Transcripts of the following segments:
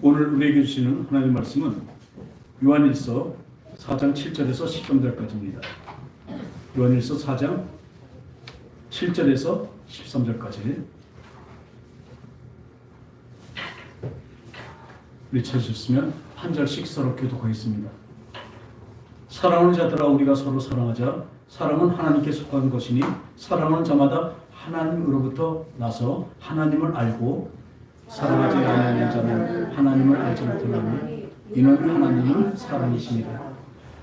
오늘 우리에게 주시는 하나님의 말씀은 요한일서 4장 7절에서 13절까지입니다. 요한일서 4장 7절에서 13절까지 우리 찾으셨으면 한 절씩 서로 교독하겠습니다. 사랑하는 자들아, 우리가 서로 사랑하자. 사랑은 하나님께 속한 것이니 사랑하는 자마다 하나님으로부터 나서 하나님을 알고, 사랑하지 않는 자는 하나님을 알지 못하나니 이는 하나님은 사랑이시니라.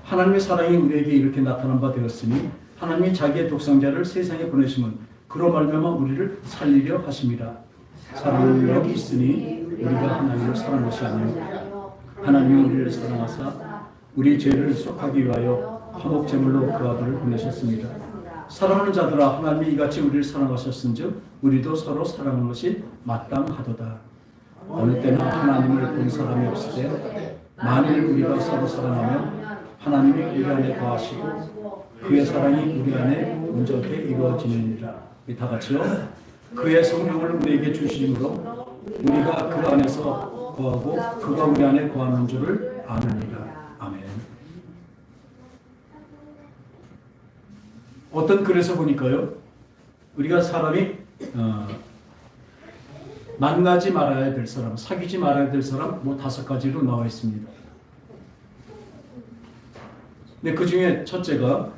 하나님의 사랑이 우리에게 이렇게 나타난 바 되었으니 하나님이 자기의 독생자를 세상에 보내심은 그로 말미암아 우리를 살리려 하심이라. 사랑은 여기 있으니 우리가 하나님을 사랑한 것이 아니요 하나님이 우리를 사랑하사 우리 죄를 속하기 위하여 화목제물로 그 아들을 보내셨습니다. 사랑하는 자들아, 하나님이 이같이 우리를 사랑하셨은즉 우리도 서로 사랑하는 것이 마땅하도다. 어느 때나 하나님을 본 사람이 없을 때 만일 우리가 서로 사랑하면 하나님이 우리 안에 거하시고 그의 사랑이 우리 안에 온전히 이루어지느니라. 다 같이요. 그의 성령을 우리에게 주심으로 우리가 그 안에서 거하고 그가 우리 안에 거하는 줄을 아느니라. 아멘. 어떤 글에서 보니까요, 우리가 사람이 만나지 말아야 될 사람, 사귀지 말아야 될 사람 5가지로 나와 있습니다. 근데 그 중에 첫째가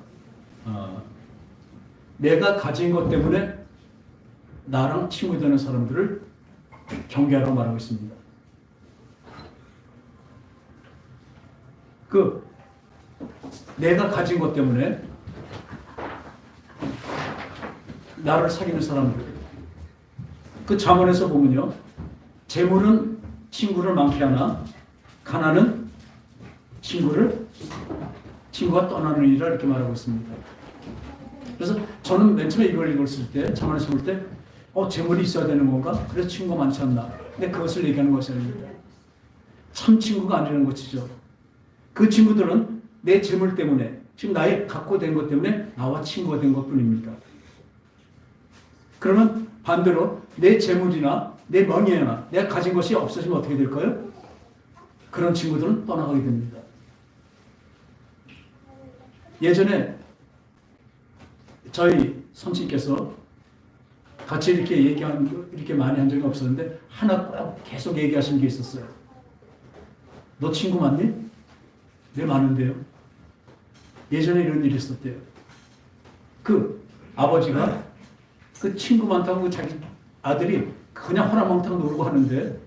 내가 가진 것 때문에 나랑 친구 되는 사람들을 경계하라고 말하고 있습니다. 내가 가진 것 때문에 나를 사귀는 사람들, 잠언에서 보면요, 재물은 친구를 많게 하나 가난은 친구가 떠나느니라 이렇게 말하고 있습니다. 그래서 저는 맨 처음에 이걸 읽었을 때, 잠언에서 볼 때 재물이 있어야 되는 건가? 그래서 친구가 많지 않나? 근데 그것을 얘기하는 것이 아닙니다. 참 친구가 아니라는 것이죠. 그 친구들은 내 재물 때문에, 지금 나의 갖고 된 것 때문에 나와 친구가 된 것뿐입니다. 그러면 반대로 내 재물이나 내 명예나 내가 가진 것이 없어지면 어떻게 될까요? 그런 친구들은 떠나가게 됩니다. 예전에 저희 선생님께서 같이 이렇게 많이 한 적이 없었는데 하나 꼭 계속 얘기하시는 게 있었어요. 너 친구 많니? 네, 많은데요. 예전에 이런 일이 있었대요. 아버지가 친구 많다고 자기 아들이 그냥 허랑망탕 놀고 하는데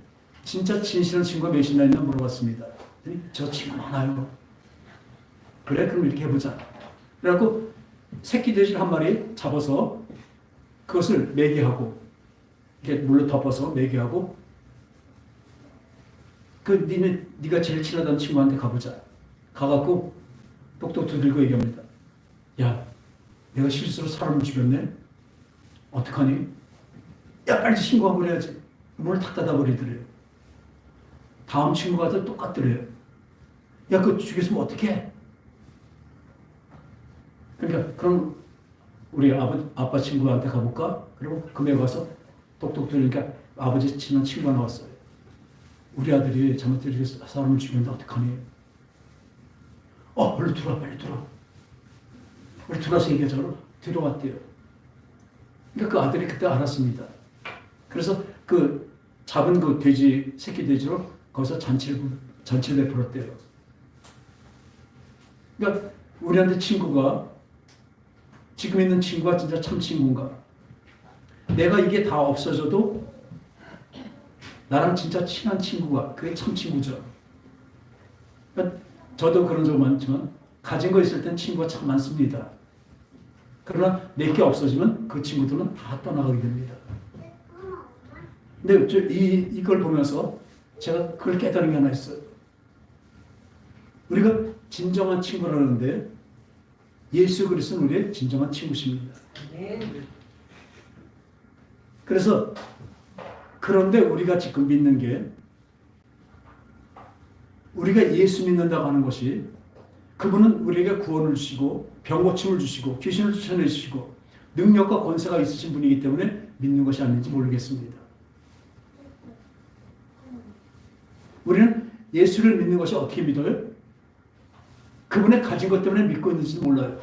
진짜 진실한 친구가 몇이나 있나 물어봤습니다. 저 친구 많아요. 그래? 그럼 이렇게 해보자. 그래갖고 새끼 돼지 한 마리 잡아서 그것을 매개하고 이렇게 물로 덮어서 매개하고 네가 제일 친하다는 친구한테 가보자. 가갖고 똑똑 두들고 얘기합니다. 야, 내가 실수로 사람을 죽였네? 어떡하니? 야, 빨리 신고하고 그래야지. 문을 탁 닫아버리더래요. 다음 친구가 또 똑같더래요. 야, 그거 죽였으면 어떡해? 그러니까 그럼 우리 아빠 친구한테 가볼까? 그리고 금에 가서 똑똑 두드리니까 아버지 친한 친구가 나왔어요. 우리 아들이 잘못해서 이렇게 사람을 죽였는데 어떡하니? 얼른 들어와, 빨리 들어와. 우리 들어와서 얘기하자고 들어왔대요. 그러니까 그 아들이 그때 알았습니다. 그래서 잡은 돼지, 새끼 돼지로 거기서 잔치를 베풀었대요. 그러니까 우리한테 지금 있는 친구가 진짜 참 친구인가? 내가 이게 다 없어져도 나랑 진짜 친한 친구가, 그게 참 친구죠. 그러니까 저도 그런 적 많지만 가진 거 있을 땐 친구가 참 많습니다. 그러나 내게 없어지면 그 친구들은 다 떠나가게 됩니다. 근데 이걸 보면서 제가 그걸 깨달은 게 하나 있어요. 우리가 진정한 친구라는데 예수 그리스도는 우리의 진정한 친구십니다. 그래서 그런데 우리가 지금 믿는 게, 우리가 예수 믿는다고 하는 것이, 그분은 우리에게 구원을 주시고 병고침을 주시고 귀신을 쫓아내주시고 능력과 권세가 있으신 분이기 때문에 믿는 것이 아닌지 모르겠습니다. 우리는 예수를 믿는 것이 어떻게 믿어요? 그분의 가진 것 때문에 믿고 있는지도 몰라요.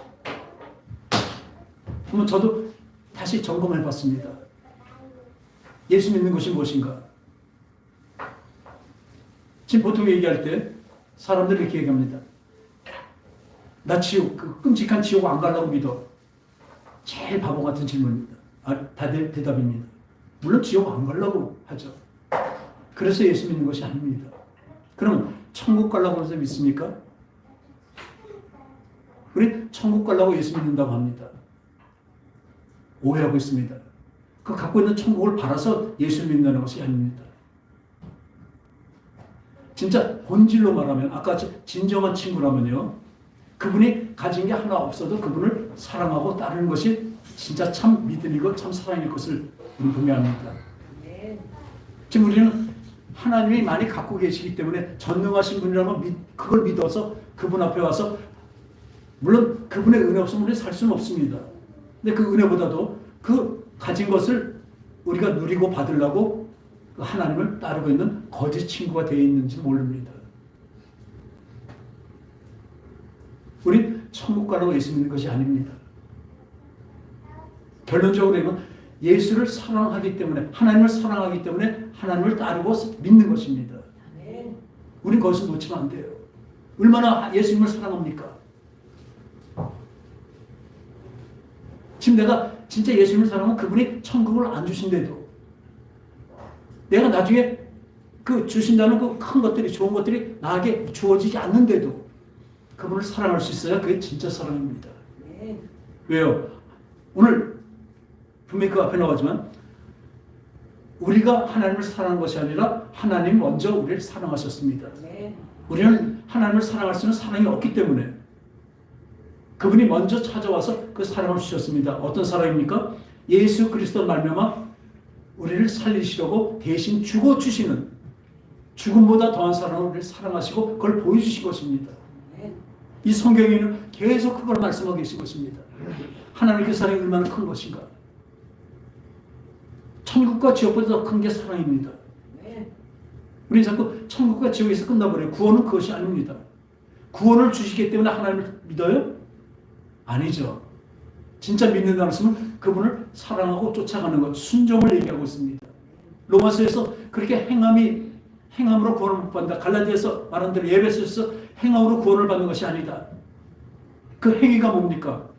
그러면 저도 다시 점검해 봤습니다. 예수 믿는 것이 무엇인가? 지금 보통 얘기할 때 사람들이 이렇게 얘기합니다. 나 지옥, 그 끔찍한 지옥 안 가려고 믿어. 제일 바보 같은 질문입니다. 다들 대답입니다. 물론 지옥 안 가려고 하죠. 그래서 예수 믿는 것이 아닙니다. 그러면 천국 가려고 해서 믿습니까? 우리 천국 가려고 예수 믿는다고 합니다. 오해하고 있습니다. 그 갖고 있는 천국을 바라서 예수 믿는다는 것이 아닙니다. 진짜 본질로 말하면 아까 진정한 친구라면요. 그분이 가진 게 하나 없어도 그분을 사랑하고 따르는 것이 진짜 참 믿음이고 참 사랑일 것을 우리 분명합니다. 지금 우리는 하나님이 많이 갖고 계시기 때문에 전능하신 분이라면 그걸 믿어서 그분 앞에 와서 물론 그분의 은혜 없으면 우리 살 수는 없습니다. 근데 그 은혜보다도 그 가진 것을 우리가 누리고 받으려고 하나님을 따르고 있는 거짓 친구가 되어 있는지 모릅니다. 우리 천국 가라고 예수 믿는 것이 아닙니다. 결론적으로는 예수를 사랑하기 때문에 하나님을 사랑하기 때문에 하나님을 따르고 믿는 것입니다. 우린 거기서 놓치면 안 돼요. 얼마나 예수님을 사랑합니까? 지금 내가 진짜 예수님을 사랑하면 그분이 천국을 안 주신대도 내가 나중에 그 주신다는 그 큰 것들이 좋은 것들이 나에게 주어지지 않는데도 그분을 사랑할 수 있어야 그게 진짜 사랑입니다. 왜요? 오늘 분명히 그 앞에 나오지만 우리가 하나님을 사랑한 것이 아니라 하나님 먼저 우리를 사랑하셨습니다. 우리는 하나님을 사랑할 수 있는 사랑이 없기 때문에 그분이 먼저 찾아와서 그 사랑을 주셨습니다. 어떤 사랑입니까? 예수 그리스도 말미암아 우리를 살리시려고 대신 죽어주시는 죽음보다 더한 사랑을 우리를 사랑하시고 그걸 보여주신 것입니다. 이 성경에는 계속 그걸 말씀하고 계신 것입니다. 하나님의 사랑이 얼마나 큰 것인가. 천국과 지옥보다 더 큰 게 사랑입니다. 우리 자꾸 천국과 지옥에서 끝나버려요. 구원은 그것이 아닙니다. 구원을 주시기 때문에 하나님을 믿어요? 아니죠. 진짜 믿는다는 말씀은 그분을 사랑하고 쫓아가는 것, 순종을 얘기하고 있습니다. 로마서에서 그렇게 행함으로 구원을 못 받는다. 갈라디아서 말한 대로 에베소서에서 행함으로 구원을 받는 것이 아니다. 그 행위가 뭡니까?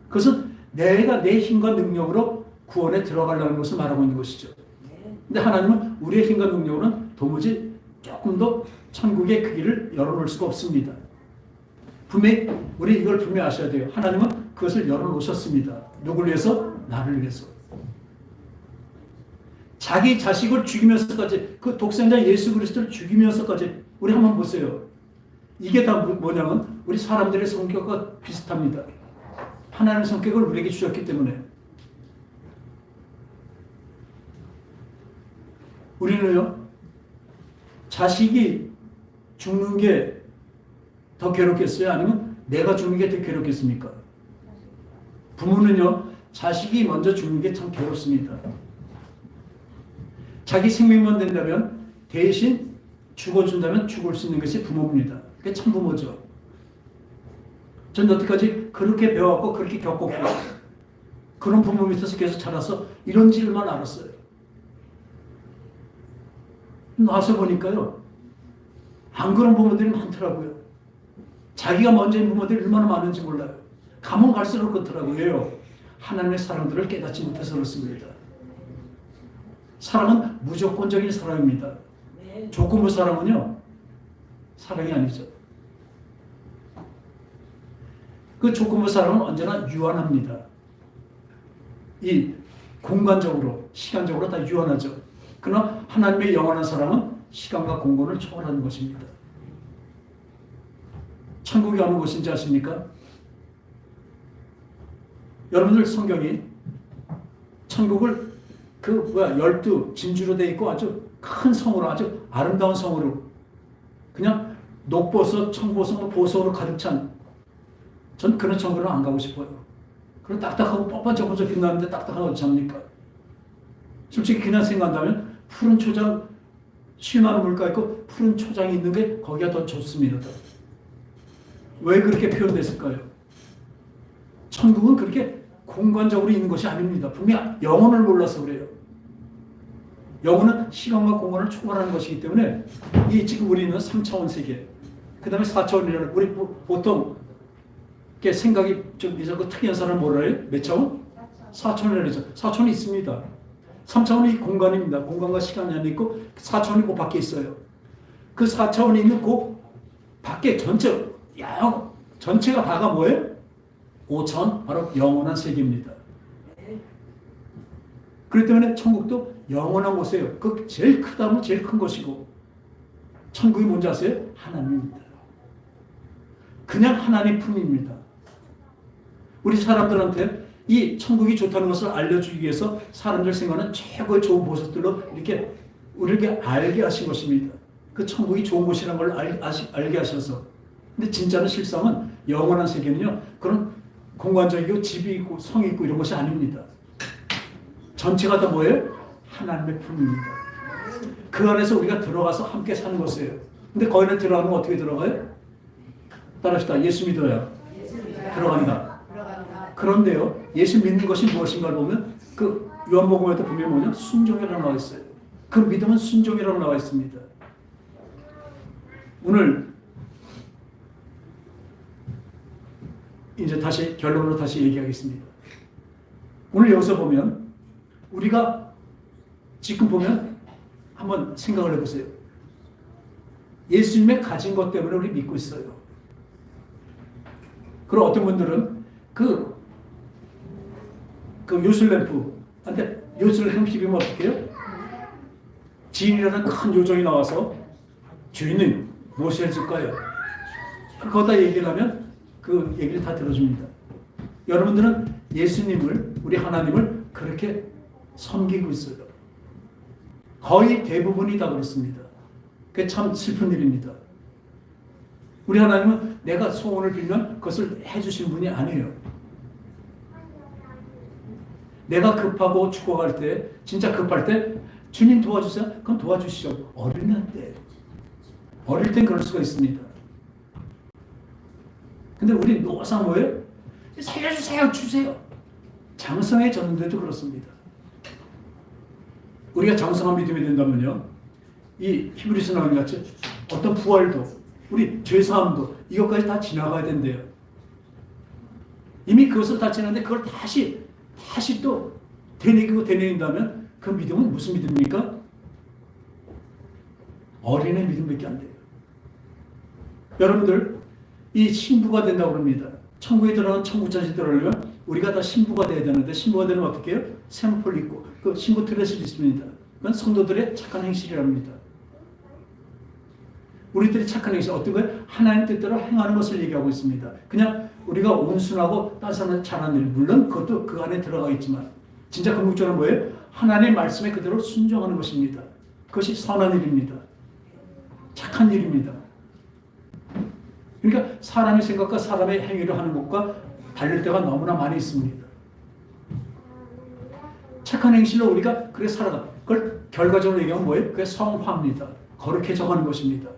그것은 내가 내 힘과 능력으로 구원에 들어가려는 것을 말하고 있는 것이죠. 근데 하나님은 우리의 힘과 능력으로는 도무지 조금도 천국의 그 길을 열어놓을 수가 없습니다. 분명히 우리 이걸 분명히 아셔야 돼요. 하나님은 그것을 열어놓으셨습니다. 누굴 위해서? 나를 위해서. 자기 자식을 죽이면서까지 그 독생자 예수 그리스도를 죽이면서까지 우리 한번 보세요. 이게 다 뭐냐면 우리 사람들의 성격과 비슷합니다. 하나님의 성격을 우리에게 주셨기 때문에 우리는요 자식이 죽는 게 더 괴롭겠어요? 아니면 내가 죽는 게 더 괴롭겠습니까? 부모는요 자식이 먼저 죽는 게 참 괴롭습니다. 자기 생명만 된다면 대신 죽어준다면 죽을 수 있는 것이 부모입니다. 그게 참 부모죠. 전 여태까지 그렇게 배워왔고 그렇게 겪었고 그런 부모 밑에서 계속 자라서 이런 질만 알았어요. 나서 보니까요 안 그런 부모들이 많더라고요. 자기가 먼저인 부모들이 얼마나 많은지 몰라요. 가면 갈수록 그렇더라고요. 왜요? 하나님의 사랑들을 깨닫지 못해서 그렇습니다. 사랑은 무조건적인 사랑입니다. 조건부 사랑은요 사랑이 아니죠. 그 조건부 사랑은 언제나 유한합니다. 이 공간적으로 시간적으로 다 유한하죠. 그러나 하나님의 영원한 사랑은 시간과 공간을 초월하는 것입니다. 천국이 어느 곳인지 아십니까? 여러분들 성경이 천국을 12 진주로 되어 있고 아주 큰 성으로 아주 아름다운 성으로 그냥 녹보석, 청보석, 보석으로 가득 찬 전 그런 천국은 안 가고 싶어요. 그런 딱딱하고 뻔뻔쩍뻔쩍 빛나는데 딱딱하고 어찌 합니까? 솔직히 그냥 생각한다면 푸른 초장 수많은 물가 있고 푸른 초장이 있는 게 거기가 더 좋습니다. 왜 그렇게 표현됐을까요? 천국은 그렇게 공간적으로 있는 것이 아닙니다. 분명 영혼을 몰라서 그래요. 영혼은 시간과 공간을 초월하는 것이기 때문에 이 지금 우리는 3차원 세계, 그 다음에 4차원이라는 우리 보통 생각이 좀 이상하고 특이한 사람은 뭐라 해요? 몇 차원? 4차원이라고 하죠. 4차원이 있습니다. 3차원이 공간입니다. 공간과 시간이 안에 있고 4차원이 그 밖에 있어요. 그 4차원이 있는 그 밖에 전체가 다가 뭐예요? 5차원, 바로 영원한 세계입니다. 그렇기 때문에 천국도 영원한 곳이에요. 그 제일 크다면 제일 큰 것이고, 천국이 뭔지 아세요? 하나님입니다. 그냥 하나님 품입니다. 우리 사람들한테 이 천국이 좋다는 것을 알려주기 위해서 사람들 생각하는 최고의 좋은 보석들로 이렇게 우리에게 알게 하신 것입니다. 그 천국이 좋은 곳이라는 걸 알게 하셔서. 근데 진짜는 실상은 영원한 세계는요, 그런 공간적이고 집이 있고 성이 있고 이런 것이 아닙니다. 전체가 다 뭐예요? 하나님의 품입니다. 그 안에서 우리가 들어가서 함께 사는 것이에요. 근데 거기에 들어가면 어떻게 들어가요? 따라합시다. 예수 믿어야 들어간다. 그런데요, 예수 믿는 것이 무엇인가를 보면 그 요한복음에도 보면 뭐냐? 순종이라고 나와 있어요. 그 믿음은 순종이라고 나와 있습니다. 오늘 이제 다시 결론으로 다시 얘기하겠습니다. 오늘 여기서 보면 우리가 지금 보면 한번 생각을 해보세요. 예수님의 가진 것 때문에 우리 믿고 있어요. 그리고 어떤 분들은 그 요술램프한테 요술램프 비비면 어떻게 해요? 지인이라는 큰 요정이 나와서 주인님 무엇을 해줄까요? 거기다 얘기를 하면 그 얘기를 다 들어줍니다. 여러분들은 예수님을, 우리 하나님을 그렇게 섬기고 있어요. 거의 대부분이 다 그렇습니다. 그게 참 슬픈 일입니다. 우리 하나님은 내가 소원을 빌면 그것을 해주신 분이 아니에요. 내가 급하고 죽어갈 때, 진짜 급할 때 주님 도와주세요. 그럼 도와주시죠. 어릴 땐 그럴 수가 있습니다. 근데 우리 노상 뭐예요? 살려주세요, 주세요. 장성해졌는데도 그렇습니다. 우리가 장성한 믿음이 된다면요, 이 히브리서 나온 것 같이 어떤 부활도, 우리 죄사함도 이것까지 다 지나가야 된대요. 이미 그것을 다 지났는데 그걸 다시 또 되뇌인다면 그 믿음은 무슨 믿음입니까? 어린애 믿음밖에 안 돼요. 여러분들 이 신부가 된다고 합니다. 천국에 들어가는 천국잔치 들어오려면 우리가 다 신부가 돼야 되는데, 신부가 되면 어떻게 해요? 세마포를 입고 그 신부 드레스를 입습니다. 그건 성도들의 착한 행실이랍니다. 우리들이 착한 행실 어떤 거예요? 하나님 뜻대로 행하는 것을 얘기하고 있습니다. 그냥 우리가 온순하고 딴 사람한테 잘하는 일, 물론 그것도 그 안에 들어가 있지만 진짜 궁극적으로 뭐예요? 하나님의 말씀에 그대로 순종하는 것입니다. 그것이 선한 일입니다. 착한 일입니다. 그러니까 사람의 생각과 사람의 행위를 하는 것과 다를 때가 너무나 많이 있습니다. 착한 행실로 우리가 그렇게 살아가. 그걸 결과적으로 얘기하면 뭐예요? 그게 성화입니다. 거룩해져 가는 것입니다.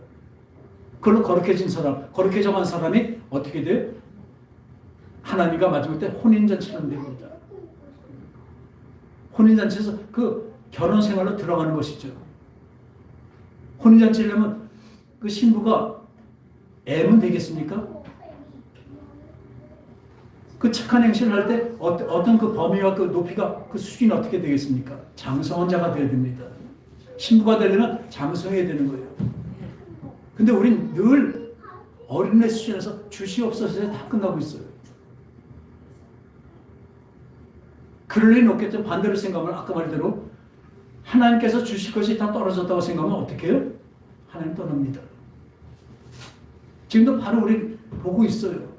그걸로 거룩해진 사람, 거룩해져 간 사람이 어떻게 돼요? 하나님과 마지막 때 혼인잔치를 합니다. 혼인잔치에서 그 결혼 생활로 들어가는 것이죠. 혼인잔치를 하면 그 신부가 애면 되겠습니까? 그 착한 행실을 할 때 어떤 그 범위와 그 높이가, 그 수준이 어떻게 되겠습니까? 장성한 자가 되어야 됩니다. 신부가 되려면 장성해야 되는 거예요. 근데 우린 늘 어린애 수준에서 주시옵소서에 다 끝나고 있어요. 그럴 리는 없겠죠. 반대로 생각하면 아까 말대로 하나님께서 주실 것이 다 떨어졌다고 생각하면 어떻게 해요? 하나님 떠납니다. 지금도 바로 우리 보고 있어요.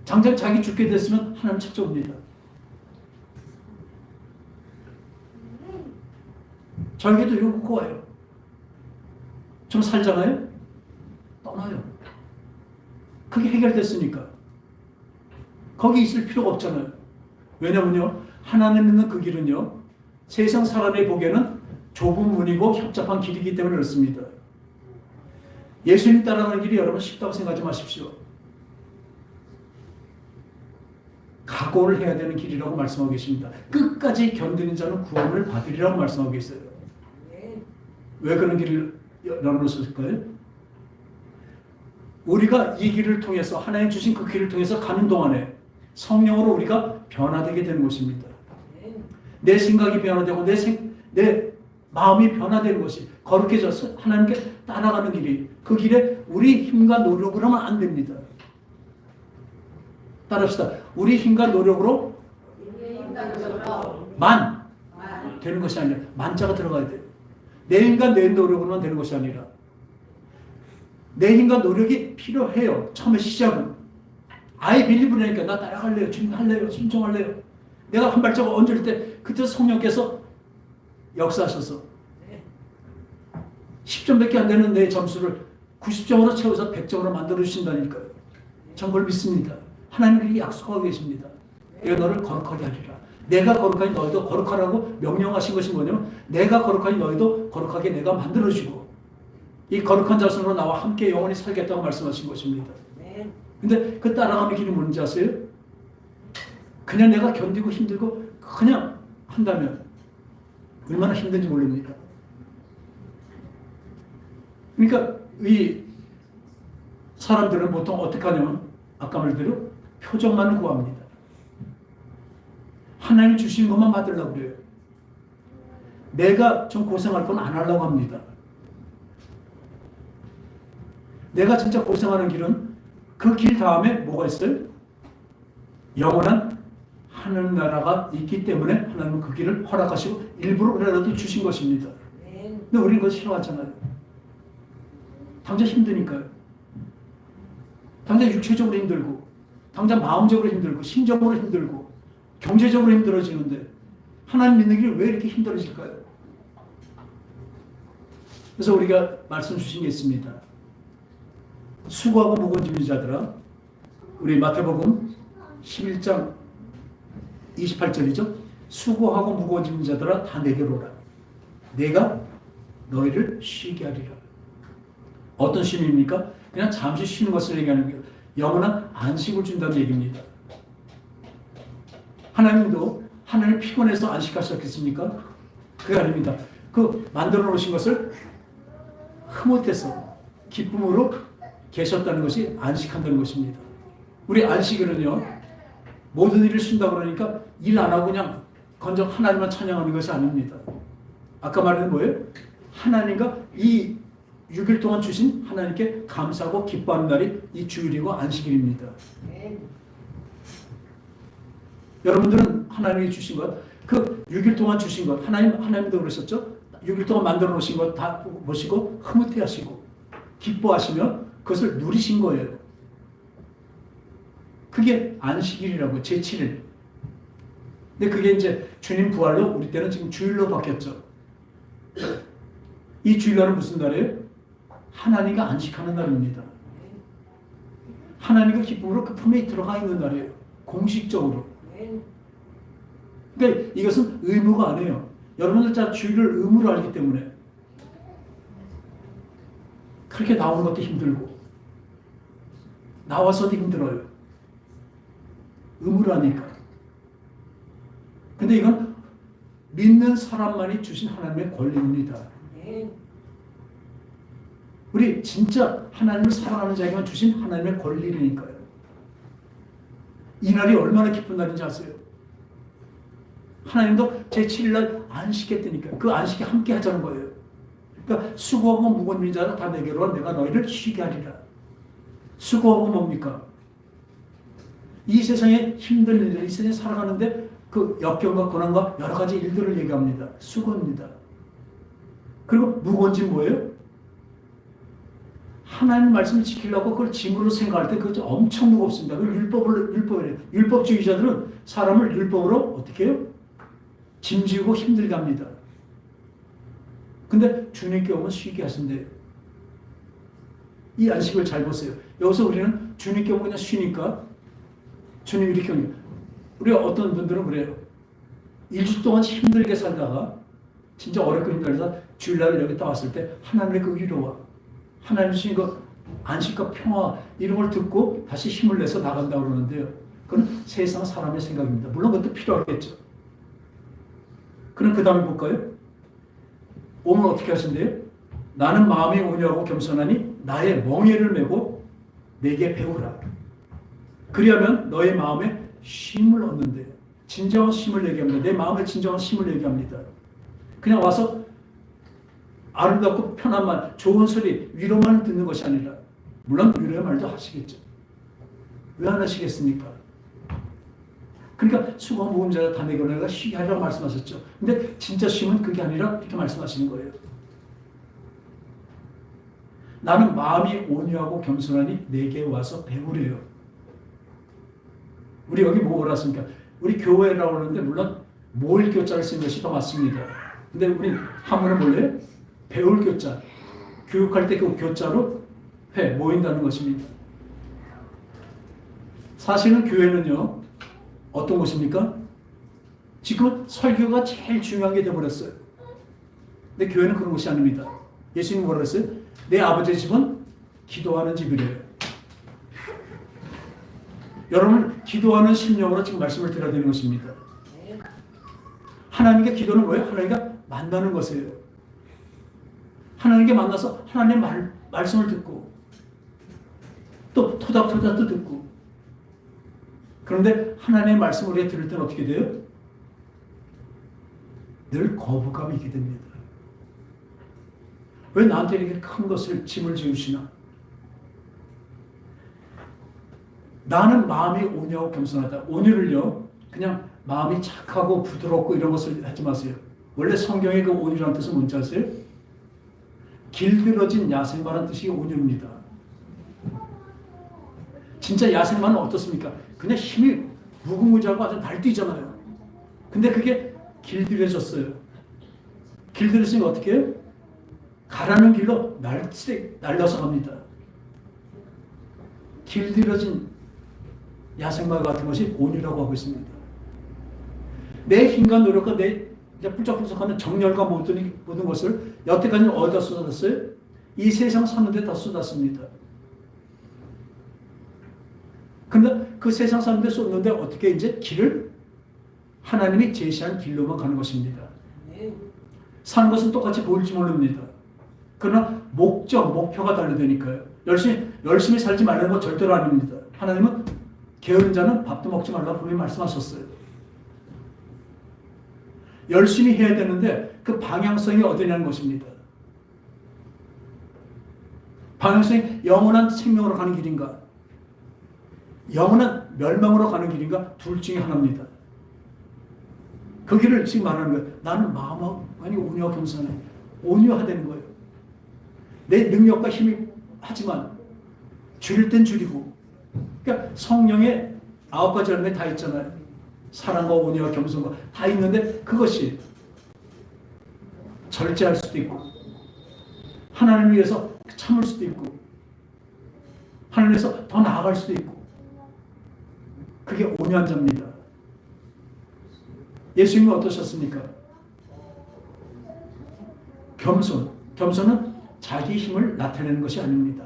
당장 자기 죽게 됐으면 하나님 찾아옵니다. 저에게도 요구가 와요. 좀 살잖아요? 떠나요. 그게 해결됐으니까. 거기 있을 필요가 없잖아요. 왜냐면요, 하나님 있는 그 길은요, 세상 사람이 보기에는 좁은 문이고 협잡한 길이기 때문에 그렇습니다. 예수님 따라가는 길이 여러분 쉽다고 생각하지 마십시오. 각오를 해야 되는 길이라고 말씀하고 계십니다. 끝까지 견디는 자는 구원을 받으리라고 말씀하고 계세요. 왜 그런 길을 열어놓으셨을까요? 우리가 이 길을 통해서 하나님 주신 그 길을 통해서 가는 동안에 성령으로 우리가 변화되게 되는 것입니다. 내 생각이 변화되고 내 마음이 변화되는 것이 거룩해져서 하나님께 따라가는 길이 그 길에 우리 힘과 노력으로 하면 안 됩니다. 따라합시다. 우리 힘과 노력으로 만 되는 것이 아니라 만자가 들어가야 돼요. 내 힘과 내 노력으로만 되는 것이 아니라 내 힘과 노력이 필요해요. 처음에 시작은 I believe라니까 나 따라갈래요. 주님 할래요. 순종할래요. 내가 한 발자국 얹을 때 그때 성령께서 역사하셔서 10점밖에 안 되는 내 점수를 90점으로 채워서 100점으로 만들어주신다니까요. 전 그걸 믿습니다. 하나님이 약속하고 계십니다. 내가 너를 거룩하게 하리라. 내가 거룩하니 너희도 거룩하라고 명령하신 것이 뭐냐면 내가 거룩하니 너희도 거룩하게 내가 만들어주고 이 거룩한 자손으로 나와 함께 영원히 살겠다고 말씀하신 것입니다. 근데 그 따라가는 길이 뭔지 아세요? 그냥 내가 견디고 힘들고 그냥 한다면 얼마나 힘든지 모릅니다. 그러니까 이 사람들은 보통 어떻게 하냐면 아까 말대로 표정만 구합니다. 하나님이 주신 것만 받으려고 그래요. 내가 좀 고생할 건 안 하려고 합니다. 내가 진짜 고생하는 길은 그 길 다음에 뭐가 있어요? 영원한 하늘 나라가 있기 때문에 하나님은 그 길을 허락하시고 일부러라도 주신 것입니다. 근데 우리는 그거 싫어하잖아요. 당장 힘드니까요. 당장 육체적으로 힘들고 당장 마음적으로 힘들고 심적으로 힘들고 경제적으로 힘들어지는데 하나님 믿는 길이 왜 이렇게 힘들어질까요? 그래서 우리가 말씀 주신 게 있습니다. 수고하고 무거운 짐진 자들아, 우리 마태복음 11장 28절이죠. 수고하고 무거운 짐진 자들아 다 내게로 오라. 내가 너희를 쉬게 하리라. 어떤 쉼입니까? 그냥 잠시 쉬는 것을 얘기하는 거예요. 영원한 안식을 준다는 얘기입니다. 하나님도 하나님 피곤해서 안식하셨겠습니까? 그게 아닙니다. 그 만들어 놓으신 것을 흐뭇해서 기쁨으로 계셨다는 것이 안식한다는 것입니다. 우리 안식일은요, 모든 일을 쉰다 그러니까 일 안 하고 그냥 건져 하나님만 찬양하는 것이 아닙니다. 아까 말한 뭐예요? 하나님과 이 6일 동안 주신 하나님께 감사하고 기뻐하는 날이 이 주일이고 안식일입니다. 여러분들은 하나님이 주신 것, 그 6일 동안 주신 것, 하나님도 그러셨죠? 6일 동안 만들어 놓으신 것 다 보시고 흐뭇해 하시고 기뻐하시며 그것을 누리신 거예요. 그게 안식일이라고, 제7일. 근데 그게 이제 주님 부활로 우리 때는 지금 주일로 바뀌었죠. 이 주일날은 무슨 날이에요? 하나님과 안식하는 날입니다. 하나님과 기쁨으로 그 품에 들어가 있는 날이에요. 공식적으로. 그러니까 이것은 의무가 아니에요. 여러분들 다 주일을 의무로 알기 때문에 그렇게 나오는 것도 힘들고 나와서도 힘들어요. 의무로 하니까. 근데 이건 믿는 사람만이 주신 하나님의 권리입니다. 우리 진짜 하나님을 사랑하는 자에게만 주신 하나님의 권리니까요. 이 날이 얼마나 기쁜 날인지 아세요? 하나님도 제7일 안식했다니까요. 그 안식에 함께 하자는 거예요. 그러니까 수고하고 무거운 자라 다 내게로 내가 너희를 쉬게 하리라. 수고하고 뭡니까? 이 세상에 힘든 일들, 이 세상에 살아가는데 그 역경과 고난과 여러 가지 일들을 얘기합니다. 수고입니다. 그리고 무거운 짐 뭐예요? 하나님 말씀을 지키려고 그걸 짐으로 생각할 때 그것이 엄청 무겁습니다. 율법이래요. 율법주의자들은 사람을 율법으로 어떻게 해요? 짐지고 힘들게 합니다. 근데 주님께 오면 쉬게 하신대요. 이 안식을 잘 보세요. 여기서 우리는 주님께 오면 그냥 쉬니까 주님이 이렇게 우리 어떤 분들은 그래요. 일주 동안 힘들게 살다가 진짜 어렵고 힘들다 주일날 여기 딱 왔을 때 하나님의 그 위로와 하나님 주신 그 안식과 평화 이런 걸 듣고 다시 힘을 내서 나간다고 그러는데요. 그건 세상 사람의 생각입니다. 물론 그것도 필요하겠죠. 그럼 그 다음에 볼까요? 오늘 어떻게 하신대요? 나는 마음이 온유하고 겸손하니 나의 멍에를 메고 내게 배우라. 그리하면 너의 마음에 쉼을 얻는데 진정한 쉼을 얘기합니다. 내 마음에 진정한 쉼을 얘기합니다. 그냥 와서 아름답고 편한 말, 좋은 소리, 위로만 듣는 것이 아니라 물론 위로의 말도 하시겠죠. 왜 안 하시겠습니까? 그러니까 수고 무거운 자가 다 내게 내가 쉬게 하라고 말씀하셨죠. 근데 진짜 쉼은 그게 아니라 이렇게 말씀하시는 거예요. 나는 마음이 온유하고 겸손하니 내게 와서 배우래요. 우리 여기 뭐라 씁니까? 우리 교회라고 하는데 물론 모일 교자를 쓴 것이 더 맞습니다. 근데 우리 한문은 뭘래요? 배울 교자. 교육할 때 그 교자로 모인다는 것입니다. 사실은 교회는요, 어떤 곳입니까? 지금 설교가 제일 중요한 게 되어버렸어요. 근데 교회는 그런 곳이 아닙니다. 예수님이 뭐라 그랬어요? 내 아버지의 집은 기도하는 집이래요. 여러분, 기도하는 심령으로 지금 말씀을 드려야 되는 것입니다. 하나님께 기도는 뭐예요? 하나님과 만나는 것이에요. 하나님께 만나서 하나님의 말씀을 듣고 또 토닥토닥도 듣고. 그런데 하나님의 말씀을 우리가 들을 때는 어떻게 돼요? 늘 거부감이 있게 됩니다. 왜 나한테 이렇게 큰 것을 짐을 지우시나? 나는 마음이 온유하고 겸손하다. 온유를요, 그냥 마음이 착하고 부드럽고 이런 것을 하지 마세요. 원래 성경의 그 온유라는 뜻은 뭔지 아세요? 길들어진 야생마라는 뜻이 온유입니다. 진짜 야생마는 어떻습니까? 그냥 힘이 무궁무진하고 아주 날뛰잖아요. 근데 그게 길들여졌어요. 길들여지면 어떻게 해요? 가라는 길로 날려서 갑니다. 길들여진 야생마 같은 것이 온유라고 하고 있습니다. 내 힘과 노력과 내 불적불적하는 정열과 모든 것을 여태까지 어디다 쏟았어요? 이 세상 사는 데 다 쏟았습니다. 그런데 그 세상 사는 데 쏟는데 어떻게 이제 길을 하나님이 제시한 길로만 가는 것입니다. 사는 것은 똑같이 보일지 모릅니다. 그러나 목표가 달려되니까요. 열심히 살지 말라는 건 절대로 아닙니다. 하나님은 게으른 자는 밥도 먹지 말라고 분명히 말씀하셨어요. 열심히 해야 되는데 그 방향성이 어디냐는 것입니다. 방향성이 영원한 생명으로 가는 길인가? 영원한 멸망으로 가는 길인가? 둘 중에 하나입니다. 그 길을 지금 말하는 거예요. 나는 마음이 온유하고 겸손해. 온유하다는 거예요. 내 능력과 힘이 하지만 줄일 땐 줄이고. 그러니까 성령의 9가지 열매 다 있잖아요. 사랑과 온유와 겸손과 다 있는데 그것이 절제할 수도 있고 하나님을 위해서 참을 수도 있고 하나님을 위해서 더 나아갈 수도 있고 그게 온유한 자입니다. 예수님이 어떠셨습니까? 겸손은 자기 힘을 나타내는 것이 아닙니다.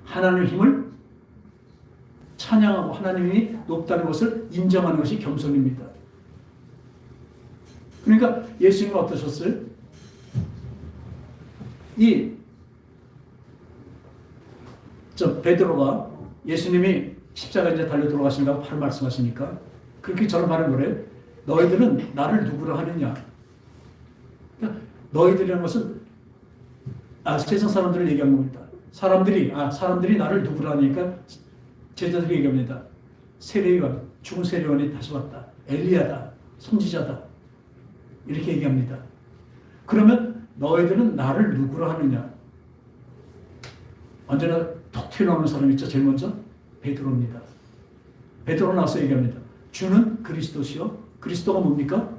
하나님의 힘을 찬양하고 하나님이 높다는 것을 인정하는 것이 겸손입니다. 그러니까 예수님은 어떠셨어요? 베드로가 예수님이 십자가에 이제 달려 들어가신다고 바로 말씀하시니까 그렇게 저런 말을 뭐래요? 너희들은 나를 누구라 하느냐? 그러니까 너희들이라는 것은 세상 사람들을 얘기한 겁니다. 사람들이 나를 누구라 하니까 제자들이 얘기합니다. 세례요한, 죽은 세례요한이 다시 왔다. 엘리야다. 선지자다. 이렇게 얘기합니다. 그러면 너희들은 나를 누구라 하느냐? 언제나 톡 튀어나오는 사람이 있죠. 제일 먼저 베드로입니다. 베드로 나와서 얘기합니다. 주는 그리스도시요. 그리스도가 뭡니까?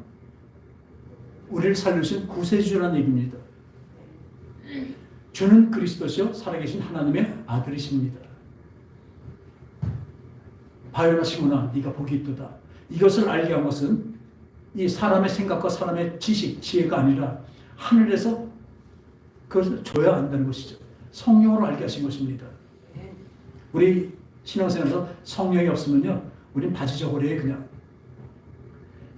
우리를 살려주신 구세주라는 얘기입니다. 주는 그리스도시요. 살아계신 하나님의 아들이십니다. 바요나 시몬아 네가 복이 있도다. 이것을 알게 한 것은 이 사람의 생각과 사람의 지식, 지혜가 아니라 하늘에서 그것을 줘야 한다는 것이죠. 성령으로 알게 하신 것입니다. 우리 신앙생활에서 성령이 없으면요, 우린 바지저고리에 그냥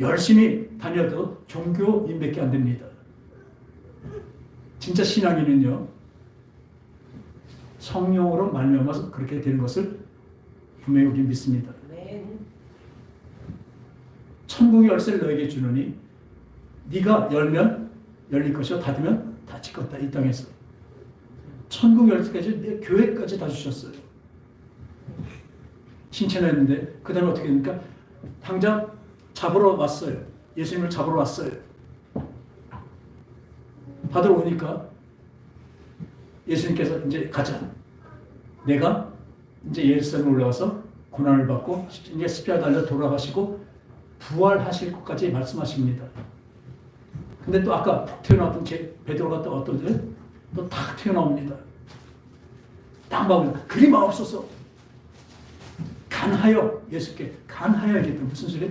열심히 다녀도 종교인밖에 안 됩니다. 진짜 신앙인은요, 성령으로 말미암아서 그렇게 되는 것을 분명히 우리 믿습니다. 천국의 열쇠를 너에게 주노니 네가 열면 열릴 것이요 닫으면 닫힐 것이다. 이 땅에서 천국 열쇠까지 내 교회까지 다 주셨어요. 칭찬했는데 그 다음에 어떻게 됩니까? 당장 잡으러 왔어요. 예수님을 잡으러 왔어요. 받으러 오니까 예수님께서 이제 가자. 내가 이제 예루살렘 올라가서 고난을 받고 이제 십자가 달려 돌아가시고 부활하실 것까지 말씀하십니다. 근데 또 아까 푹 튀어나왔던 베드로가 또 어떠죠? 또 탁 튀어나옵니다. 딱 막으면 그리 마옵소서. 간하여 예수께 간하여 얘기했던 무슨 소리?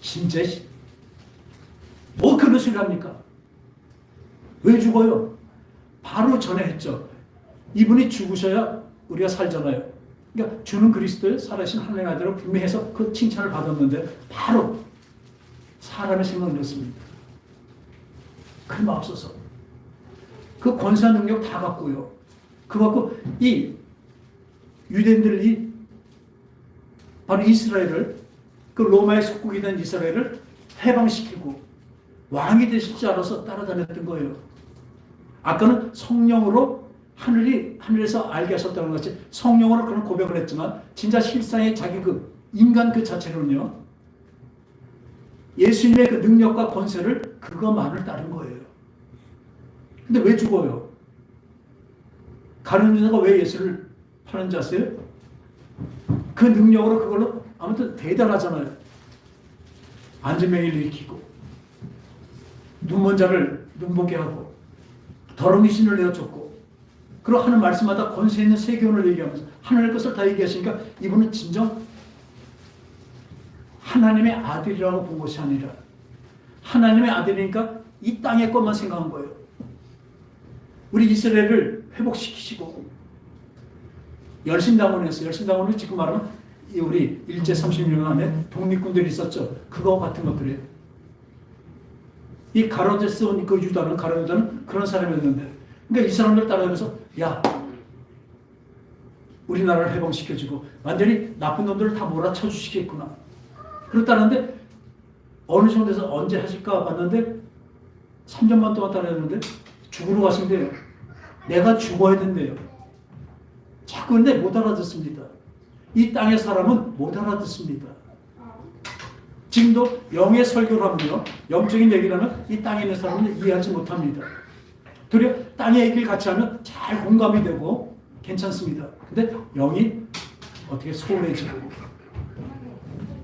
진짜 뭐 그런 소리를 합니까? 왜 죽어요? 바로 전에 했죠. 이분이 죽으셔야 우리가 살잖아요. 그러니까 주는 그리스도의 살아신 하나님의 아들로 분명해서 그 칭찬을 받았는데 바로 사람의 생각을 넣습니다. 그리 마옵소서. 그 권세한 능력 다 갖고요. 그거 갖고 이 유대인들이 바로 이스라엘을 그 로마의 속국이 된 이스라엘을 해방시키고 왕이 되실 줄 알아서 따라다녔던 거예요. 아까는 성령으로 하늘에서 알게 하셨다는 것이 성령으로 그런 고백을 했지만 진짜 실상의 자기 그 인간 그 자체로는요. 예수님의 그 능력과 권세를 그것만을 따른 거예요. 근데 왜 죽어요? 가룟 유다가 왜 예수를 파는 줄 아세요? 그 능력으로 그걸로 아무튼 대단하잖아요. 안진뱅이를 일으키고 눈먼 자를 눈보게 하고 더러운 신을 내어줬고 그리고 하는 말씀마다 권세 있는 세계론을 얘기하면서 하나님의 것을 다 얘기하시니까 이분은 진정 하나님의 아들이라고 본 것이 아니라 하나님의 아들이니까 이 땅의 것만 생각한 거예요. 우리 이스라엘을 회복시키시고 열심당원에서 열심당원은 지금 말하면 우리 일제 36년 안에 독립군들이 있었죠. 그거와 같은 것들이에요. 이 가로데스 온 그 유다는 가로유다는 그런 사람이었는데 그러니까 이 사람들 따라하면서 야 우리나라를 해방시켜주고 완전히 나쁜 놈들을 다 몰아쳐 주시겠구나. 그렇다는데 어느 정도에서 언제 하실까 봤는데 3년만 동안 따라했는데 죽으러 가신대요. 내가 죽어야 된대요. 자꾸 근데 못 알아듣습니다. 이 땅의 사람은 못 알아듣습니다. 지금도 영의 설교를 하면요. 영적인 얘기를 하면 이 땅에 있는 사람은 이해하지 못합니다. 도리어 땅의 얘기를 같이 하면 잘 공감이 되고 괜찮습니다. 근데 영이 어떻게 소홀해지고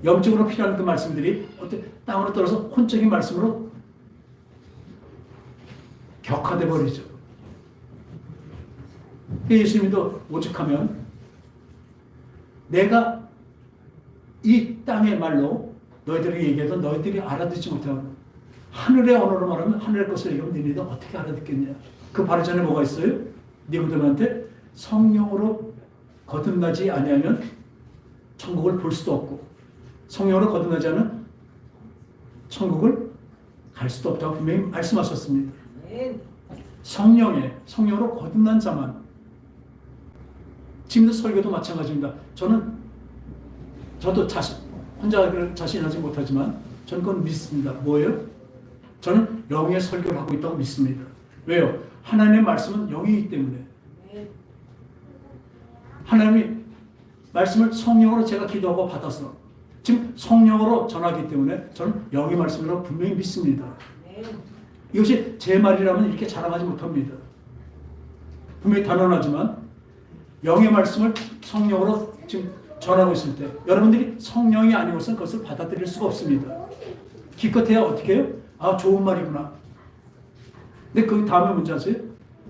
영적으로 필요한 그 말씀들이 어떻게 땅으로 떨어서 혼적인 말씀으로 격화돼 버리죠. 예수님도 오죽하면 내가 이 땅의 말로 너희들에게 얘기해도 너희들이 알아듣지 못하고 하늘의 언어로 말하면 하늘의 것을 얘기하면 너희들 어떻게 알아듣겠냐. 그 바로 전에 뭐가 있어요? 니고데모한테 성령으로 거듭나지 아니하면 천국을 볼 수도 없고 성령으로 거듭나지 않으면 천국을 갈 수도 없다고 분명히 말씀하셨습니다. 성령으로 거듭난 자만. 지금도 설교도 마찬가지입니다. 저도 혼자 자신하지 못하지만 저는 그건 믿습니다. 뭐예요? 저는 영의 설교를 하고 있다고 믿습니다. 왜요? 하나님의 말씀은 영이기 때문에. 하나님의 말씀을 성령으로 제가 기도하고 받아서 지금 성령으로 전하기 때문에 저는 영의 말씀으로 분명히 믿습니다. 이것이 제 말이라면 이렇게 자랑하지 못합니다. 분명히 단언하지만 영의 말씀을 성령으로 지금 전하고 있을 때 여러분들이 성령이 아니고서는 그것을 받아들일 수가 없습니다. 기껏해야 어떻게 해요? 아 좋은 말이구나. 근데 그 다음에 문제 아세요?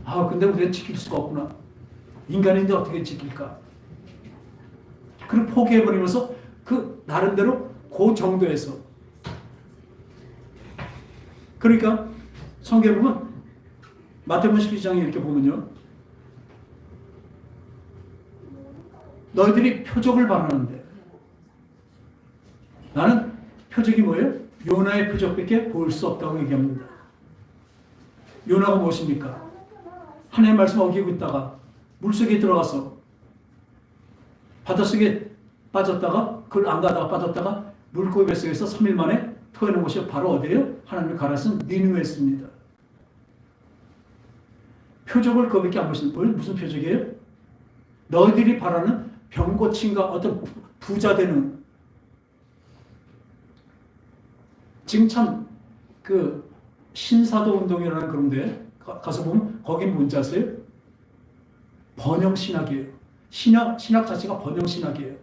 아 근데 우리가 지킬 수가 없구나. 인간인데 어떻게 지킬까? 그걸 포기해버리면서 그 나름대로 그 정도에서 그러니까 성경에 보면 마태복음 12장에 이렇게 보면요. 너희들이 표적을 바라는데 나는 표적이 뭐예요? 요나의 표적밖에 볼 수 없다고 얘기합니다. 요나가 무엇입니까? 하나님의 말씀 어기고 있다가 물속에 들어가서 바닷속에 빠졌다가 그걸 안 가다가 빠졌다가 물고기 뱃속에서 3일 만에 토해낸 곳이 바로 어디예요? 하나님의 가라쓴 니느웨였습니다. 표적을 그밖에 안 보시는 무슨 표적이에요? 너희들이 바라는 병 고침과 어떤 부자 되는 지금 참 그 신사도 운동이라는 그런데 가서 보면 거긴 뭔지 아세요? 번영신학이에요. 신학 자체가 번영신학이에요.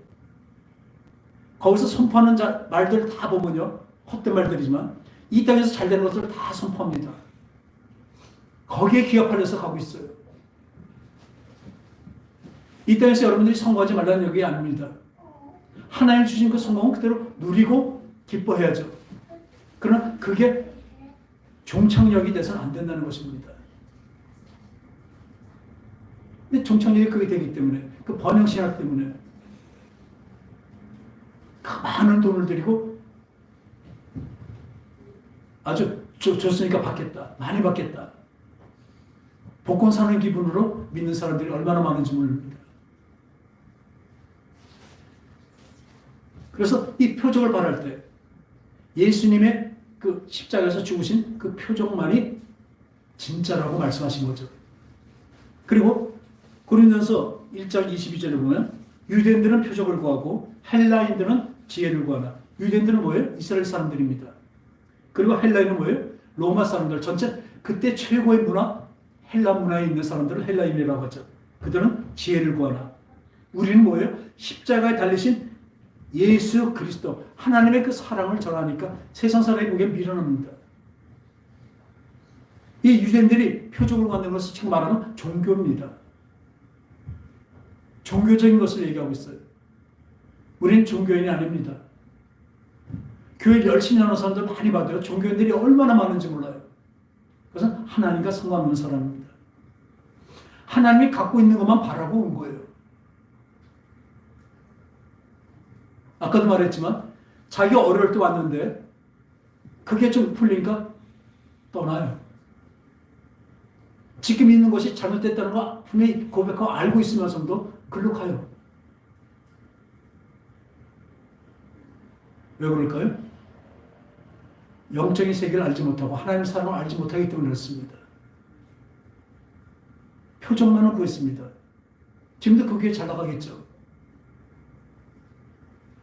거기서 선포하는 말들 다 보면요. 헛된 말들이지만 이 땅에서 잘 되는 것들을 다 선포합니다. 거기에 기합하려서 가고 있어요. 이 땅에서 여러분들이 성공하지 말라는 얘기 아닙니다. 하나님 주신 그 성공은 그대로 누리고 기뻐해야죠. 그러나 그게 종착역이 돼서는 안 된다는 것입니다. 근데 종착역이 그게 되기 때문에 그 번영신학 때문에 그 많은 돈을 들이고 아주 줬으니까 받겠다. 많이 받겠다. 복권 사는 기분으로 믿는 사람들이 얼마나 많은지 모릅니다. 그래서 이 표적을 바랄 때 예수님의 그 십자가에서 죽으신 그 표적만이 진짜라고 말씀하신 거죠. 그리고 고린도서 1장 22절에 보면 유대인들은 표적을 구하고 헬라인들은 지혜를 구하나. 유대인들은 뭐예요? 이스라엘 사람들입니다. 그리고 헬라인은 뭐예요? 로마 사람들. 전체 그때 최고의 문화, 헬라 문화에 있는 사람들을 헬라인이라고 하죠. 그들은 지혜를 구하나. 우리는 뭐예요? 십자가에 달리신 예수 그리스도 하나님의 그 사랑을 전하니까 세상 사람이 보기엔 미련합니다. 이 유대인들이 표적을 만든 것을 지금 말하는 종교입니다. 종교적인 것을 얘기하고 있어요. 우리는 종교인이 아닙니다. 교회 열심히 하는 사람들 많이 봐도요. 종교인들이 얼마나 많은지 몰라요. 그것은 하나님과 상관없는 사람입니다. 하나님이 갖고 있는 것만 바라고 온 거예요. 아까도 말했지만 자기가 어려울 때 왔는데 그게 좀 풀리니까 떠나요. 지금 있는 것이 잘못됐다는 거 분명히 고백하고 알고 있으면서도 글로 가요. 왜 그럴까요? 영적인 세계를 알지 못하고 하나님의 사랑을 알지 못하기 때문에 그렇습니다. 표적만을 구했습니다. 지금도 그 교회 잘 나가겠죠.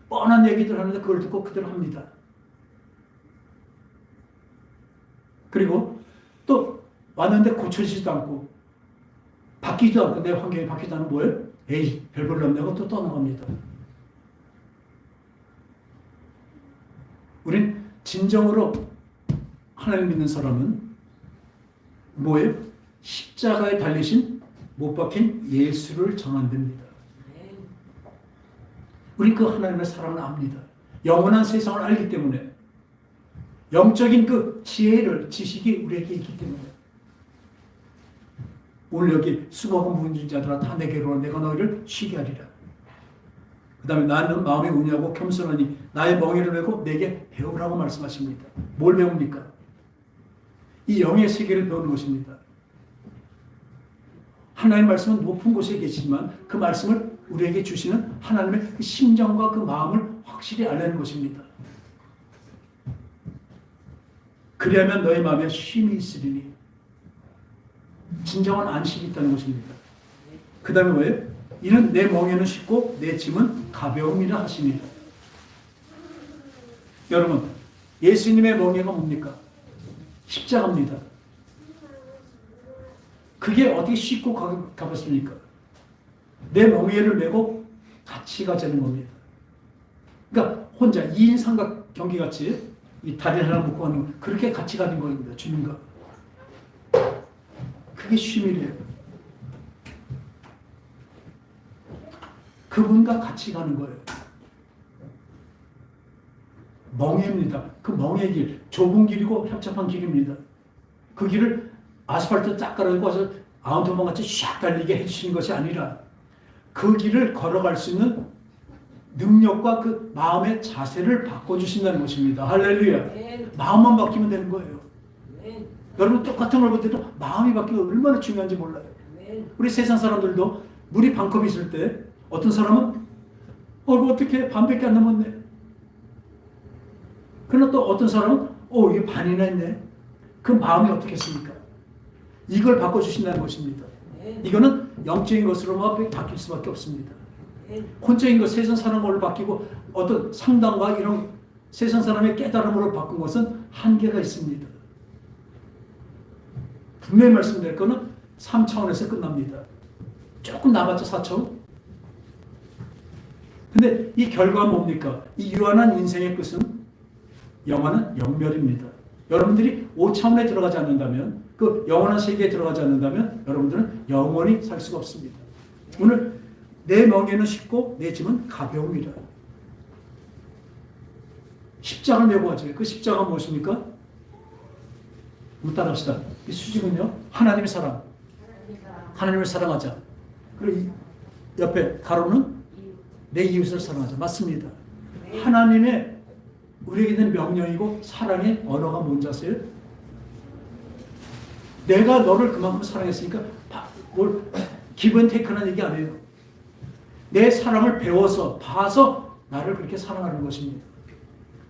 뻔한 얘기들 하는데 그걸 듣고 그대로 합니다. 그리고 또 왔는데 고쳐지지도 않고 바뀌지도 않고 내 환경이 바뀌지 않으면 뭐예요? 에이 별볼일 없네 하고 또 떠나갑니다. 우린 진정으로 하나님 믿는 사람은 뭐예요? 십자가에 달리신 못 박힌 예수를 전한답니다. 우리 그 하나님의 사랑을 압니다. 영원한 세상을 알기 때문에 영적인 그 지혜를 지식이 우리에게 있기 때문에 오늘 여기 수고하고 무거운 자들아 다 내게로 오라 내가 너희를 쉬게 하리라. 그 다음에 나는 마음이 온유하고 겸손하니 나의 멍에를 메고 내게 배우라고 말씀하십니다. 뭘 배웁니까? 이 영의 세계를 배우는 것입니다. 하나님의 말씀은 높은 곳에 계시지만 그 말씀을 우리에게 주시는 하나님의 그 심정과 그 마음을 확실히 알려는 것입니다. 그리하면 너희 마음에 쉼이 있으리니 진정한 안식이 있다는 것입니다. 그 다음에 뭐예요? 이는 내 멍에는 쉽고 내 짐은 가벼움이라 하십니다. 여러분 예수님의 멍에가 뭡니까? 십자가입니다. 그게 어떻게 쉽고 가볍습니까? 내 멍에를 메고 같이 가자는 겁니다. 그러니까 혼자 2인 삼각 경기 같이 이 다리를 하나 묶고 가는 거 그렇게 같이 가는 겁니다. 주님과. 그게 쉼이래요. 그분과 같이 가는 거예요. 멍해입니다. 그 멍해 길, 좁은 길이고 협착한 길입니다. 그 길을 아스팔트 쫙 깔아서 아웃도어 같이 샥 달리게 해주시는 것이 아니라 그 길을 걸어갈 수 있는 능력과 그 마음의 자세를 바꿔주신다는 것입니다. 할렐루야. 마음만 바뀌면 되는 거예요. 여러분 똑같은 걸 볼 때도 마음이 바뀌면 얼마나 중요한지 몰라요. 우리 세상 사람들도 물이 반컵 있을 때 어떤 사람은 어떻게 반밖에 안 남았네. 그러나 또 어떤 사람은 이게 반이나 있네. 그 마음이 어떻겠습니까? 이걸 바꿔주신다는 것입니다. 이거는 영적인 것으로만 바뀔 수밖에 없습니다. 혼적인 것, 세상 사람으로 바뀌고 어떤 상담과 이런 세상 사람의 깨달음으로 바꾼 것은 한계가 있습니다. 분명히 말씀드릴 것은 3차원에서 끝납니다. 조금 남았죠, 4차원. 근데 이 결과가 뭡니까? 이 유한한 인생의 끝은 영원한 영멸입니다. 여러분들이 5차원에 들어가지 않는다면, 그 영원한 세계에 들어가지 않는다면 여러분들은 영원히 살 수가 없습니다. 오늘 내 멍에는 쉽고 내 짐은 가벼움이라. 십자가를 메고 가죠. 그 십자가가 무엇입니까? 한번 따라합시다. 이 수직은요, 하나님의 사랑. 하나님을 사랑하자. 그리고 이 옆에 가로는 내 이웃을 사랑하자. 맞습니다. 하나님의 우리에게 된 명령이고 사랑의 언어가 뭔지 아세요? 내가 너를 그만큼 사랑했으니까 뭘 기브앤테이크라는 얘기 아니에요. 내 사랑을 배워서 봐서 나를 그렇게 사랑하는 것입니다.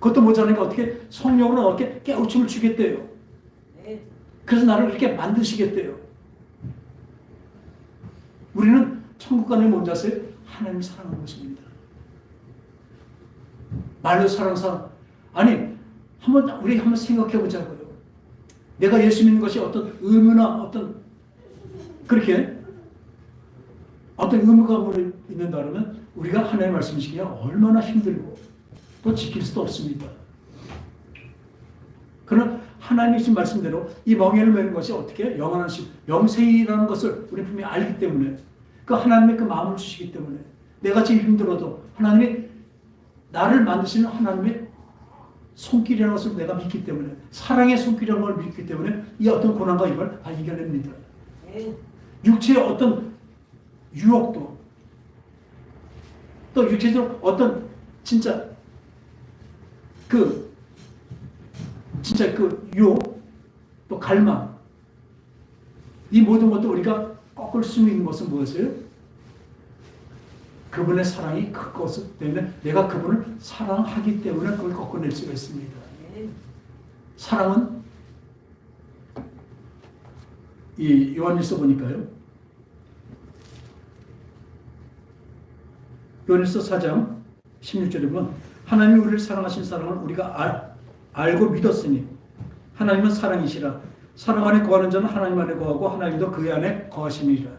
그것도 모자라니까 어떻게 성령으로 어떻게 깨우침을 주겠대요. 그래서 나를 그렇게 만드시겠대요. 우리는 천국 가는 뭔지 아세요? 하나님 사랑하는 것입니다. 말로 사랑. 아니, 우리 한번 생각해 보자고요. 내가 예수 믿는 것이 어떤 의무나 그렇게 어떤 의무가 있는다 그러면 우리가 하나님의 말씀을 지키기가 얼마나 힘들고 또 지킬 수도 없습니다. 그러나 하나님이 지금 말씀대로 이 멍에를 메는 것이 어떻게 영원한 영생이라는 것을 우리 분명히 알기 때문에 그 하나님의 그 마음을 주시기 때문에 내가 지금 힘들어도 하나님이 나를 만드시는 하나님의 손길이라는 것을 내가 믿기 때문에 사랑의 손길이라는 걸 믿기 때문에 이 어떤 고난과 이걸 다 이겨냅니다. 육체의 어떤 유혹도 또 육체적으로 어떤 진짜 그 유혹 또 갈망 이 모든 것도 우리가 꺾을 수 있는 것은 무엇이에요? 그분의 사랑이 큰 것 때문에 내가 그분을 사랑하기 때문에 그걸 꺾어낼 수가 있습니다. 사랑은 이 요한일서 보니까요. 요한일서 4장 16절에 보면 하나님이 우리를 사랑하신 사랑을 우리가 알고 믿었으니 하나님은 사랑이시라. 사랑 안에 거하는 자는 하나님 안에 거하고 하나님도 그 안에 거하심이라.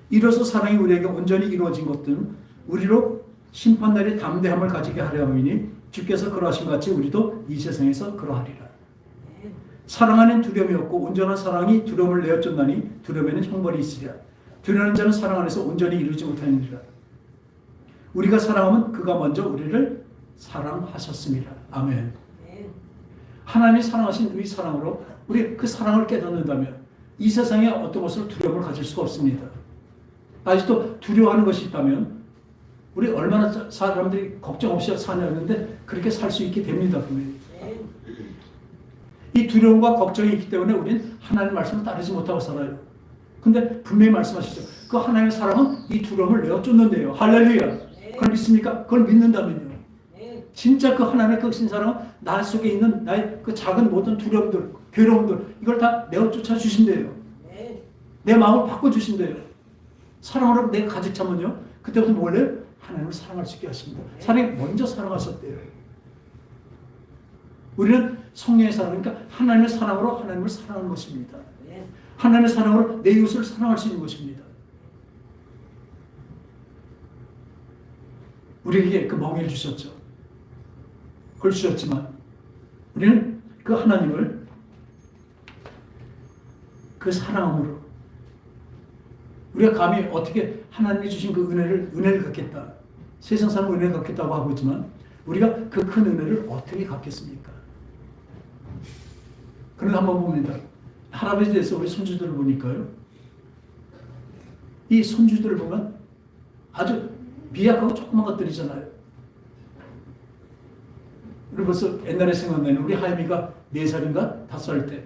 이로써 사랑이 우리에게 온전히 이루어진 것들은 우리로 심판날의 담대함을 가지게 하려 함이니 주께서 그러하신 것 같이 우리도 이 세상에서 그러하리라. 사랑 안엔 두려움이 없고 온전한 사랑이 두려움을 내어쫓나니 두려움에는 형벌이 있으리라. 두려워하는 자는 사랑 안에서 온전히 이루지 못하느니라. 우리가 사랑하면 그가 먼저 우리를 사랑하셨습니다. 아멘. 하나님이 사랑하신 우리 사랑으로 우리 그 사랑을 깨닫는다면 이 세상에 어떤 것으로 두려움을 가질 수가 없습니다. 아직도 두려워하는 것이 있다면 우리 얼마나 사람들이 걱정 없이 사냐는데 그렇게 살 수 있게 됩니다. 분명히. 이 두려움과 걱정이 있기 때문에 우리는 하나님의 말씀을 따르지 못하고 살아요. 근데 분명히 말씀하시죠. 그 하나님의 사랑은 이 두려움을 내어쫓는데요. 할렐루야. 그걸 믿습니까? 그걸 믿는다면요. 진짜 그 하나님의 그 신사랑은 나 속에 있는 나의 그 작은 모든 두려움들, 괴로움들 이걸 다 내어쫓아 주신대요. 내 마음을 바꿔주신대요. 사랑으로 내가 가득 차면요. 그때부터 원래 하나님을 사랑할 수 있게 하십니다. 사랑이 먼저 사랑하셨대요. 우리는 성령의 사랑, 그러니까 하나님의 사랑으로 하나님을 사랑하는 것입니다. 하나님의 사랑으로 내 이웃을 사랑할 수 있는 것입니다. 우리에게 그 멍에를 주셨죠. 그걸 주셨지만 우리는 그 하나님을 그 사랑으로 우리가 감히 어떻게 하나님이 주신 그 은혜를 갖겠다. 세상 사람은 은혜를 갖겠다고 하고 있지만 우리가 그 큰 은혜를 어떻게 갚겠습니까? 그런데 한번 봅니다. 할아버지에 대해서 우리 손주들을 보니까요. 이 손주들을 보면 아주 미약하고 조그만 것들이잖아요. 우리 벌써 옛날에 생각나는 우리 하임이가 4살인가 5살 때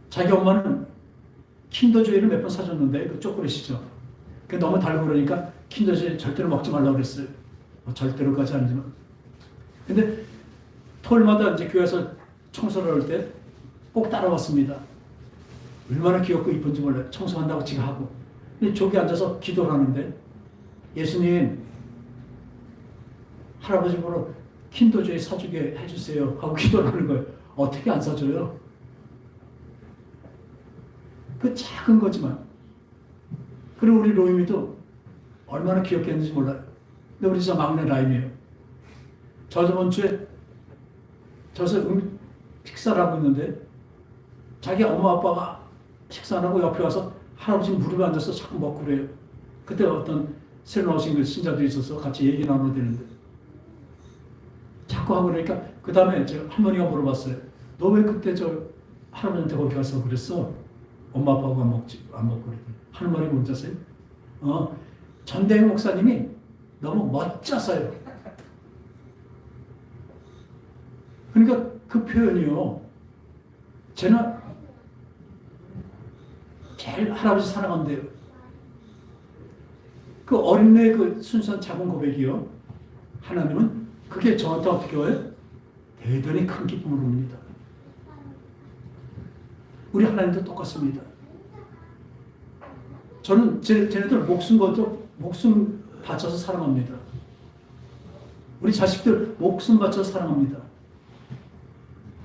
자기 엄마는 킨더조이를 몇 번 사줬는데 그 초콜릿이죠. 그 너무 달고 그러니까 킨더조이 절대로 먹지 말라고 그랬어요. 뭐 절대로까지 아니지만. 근데 토요일마다 이제 교회에서 청소를 할 때 꼭 따라왔습니다. 얼마나 귀엽고 이쁜지 몰라요. 청소한다고 지가 하고. 근데 저기 앉아서 기도를 하는데 예수님 할아버지 보러 킨더조이 사주게 해주세요 하고 기도를 하는 거예요. 어떻게 안 사줘요? 그 작은 거지만. 그리고 우리 로이미도 얼마나 귀엽게 했는지 몰라요. 근데 우리 진짜 막내 라임이에요. 저번 주에 저서 식사를 하고 있는데 자기 엄마 아빠가 식사 안 하고 옆에 와서 할아버지 무릎에 앉아서 자꾸 먹고 그래요. 그때 어떤 새로 나오신 신자들이 있어서 같이 얘기 나눠야 되는데 자꾸 하고 그러니까 그 다음에 제가 할머니가 물어봤어요. 너 왜 그때 저 할아버지한테 거기 가서 그랬어? 엄마 아빠가 안 먹고 그랬더니 하는 말이 뭔지 아세요? 전대행 목사님이 너무 멋져서요. 그러니까 그 표현이요. 쟤는 제일 할아버지 사랑한대요. 그 어린애의 그 순수한 작은 고백이요. 하나님은 그게 저한테 어떻게 와요? 대단히 큰 기쁨을 옵니다. 우리 하나님도 똑같습니다. 저는 쟤네들 목숨 바쳐서 사랑합니다. 우리 자식들 목숨 바쳐서 사랑합니다.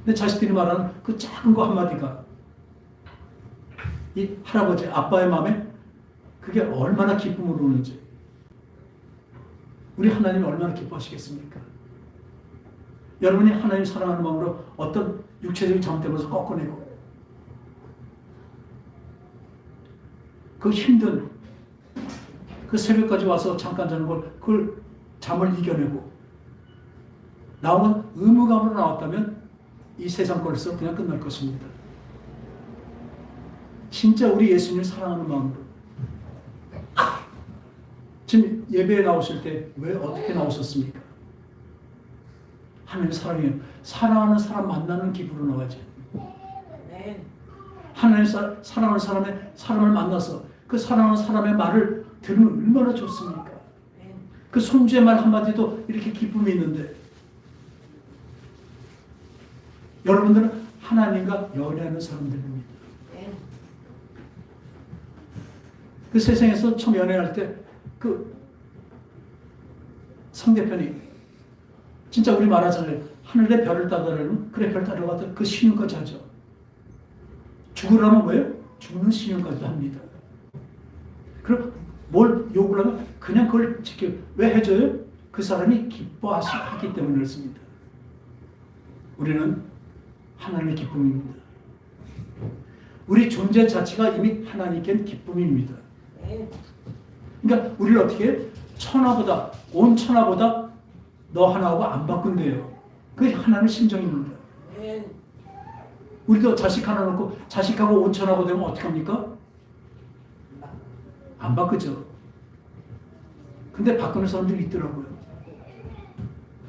근데 자식들이 말하는 그 작은 거 한마디가 이 할아버지, 아빠의 마음에 그게 얼마나 기쁨을 오는지 우리 하나님이 얼마나 기뻐하시겠습니까? 여러분이 하나님 사랑하는 마음으로 어떤 육체적인 잘못되면서 꺾어내고 그 힘든 그 새벽까지 와서 잠깐 자는 걸 그걸 잠을 이겨내고 나오면 의무감으로 나왔다면 이 세상 걸에서 그냥 끝날 것입니다. 진짜 우리 예수님을 사랑하는 마음으로 지금 예배에 나오실 때 왜 어떻게 나오셨습니까? 하나님 사랑해요. 사랑하는 사람 만나는 기분으로 나가지. 하나님 사랑하는 사람을 만나서 그 사랑하는 사람의 말을 들으면 얼마나 좋습니까? 그 손주의 말 한마디도 이렇게 기쁨이 있는데 여러분들은 하나님과 연애하는 사람들입니다. 그 세상에서 처음 연애할 때 그 상대편이 진짜 우리 말하잖아요. 하늘에 별을 따르면 그래 별 따라가다 그 신용까지 하죠. 죽으라면 뭐예요? 죽는 신용까지도 합니다. 그럼 뭘 요구를 하면 그냥 그걸 지켜. 왜 해줘요? 그 사람이 기뻐하기 때문에 그렇습니다. 우리는 하나님의 기쁨입니다. 우리 존재 자체가 이미 하나님께 기쁨입니다. 그러니까 우리를 어떻게 해요? 천하보다 온 천하보다 너 하나하고 안 바꾼대요. 그게 하나님의 심정입니다. 우리도 자식 하나 놓고 자식하고 온 천하고 되면 어떻게 합니까? 안 바꾸죠. 근데 바꾸는 사람들이 있더라고요.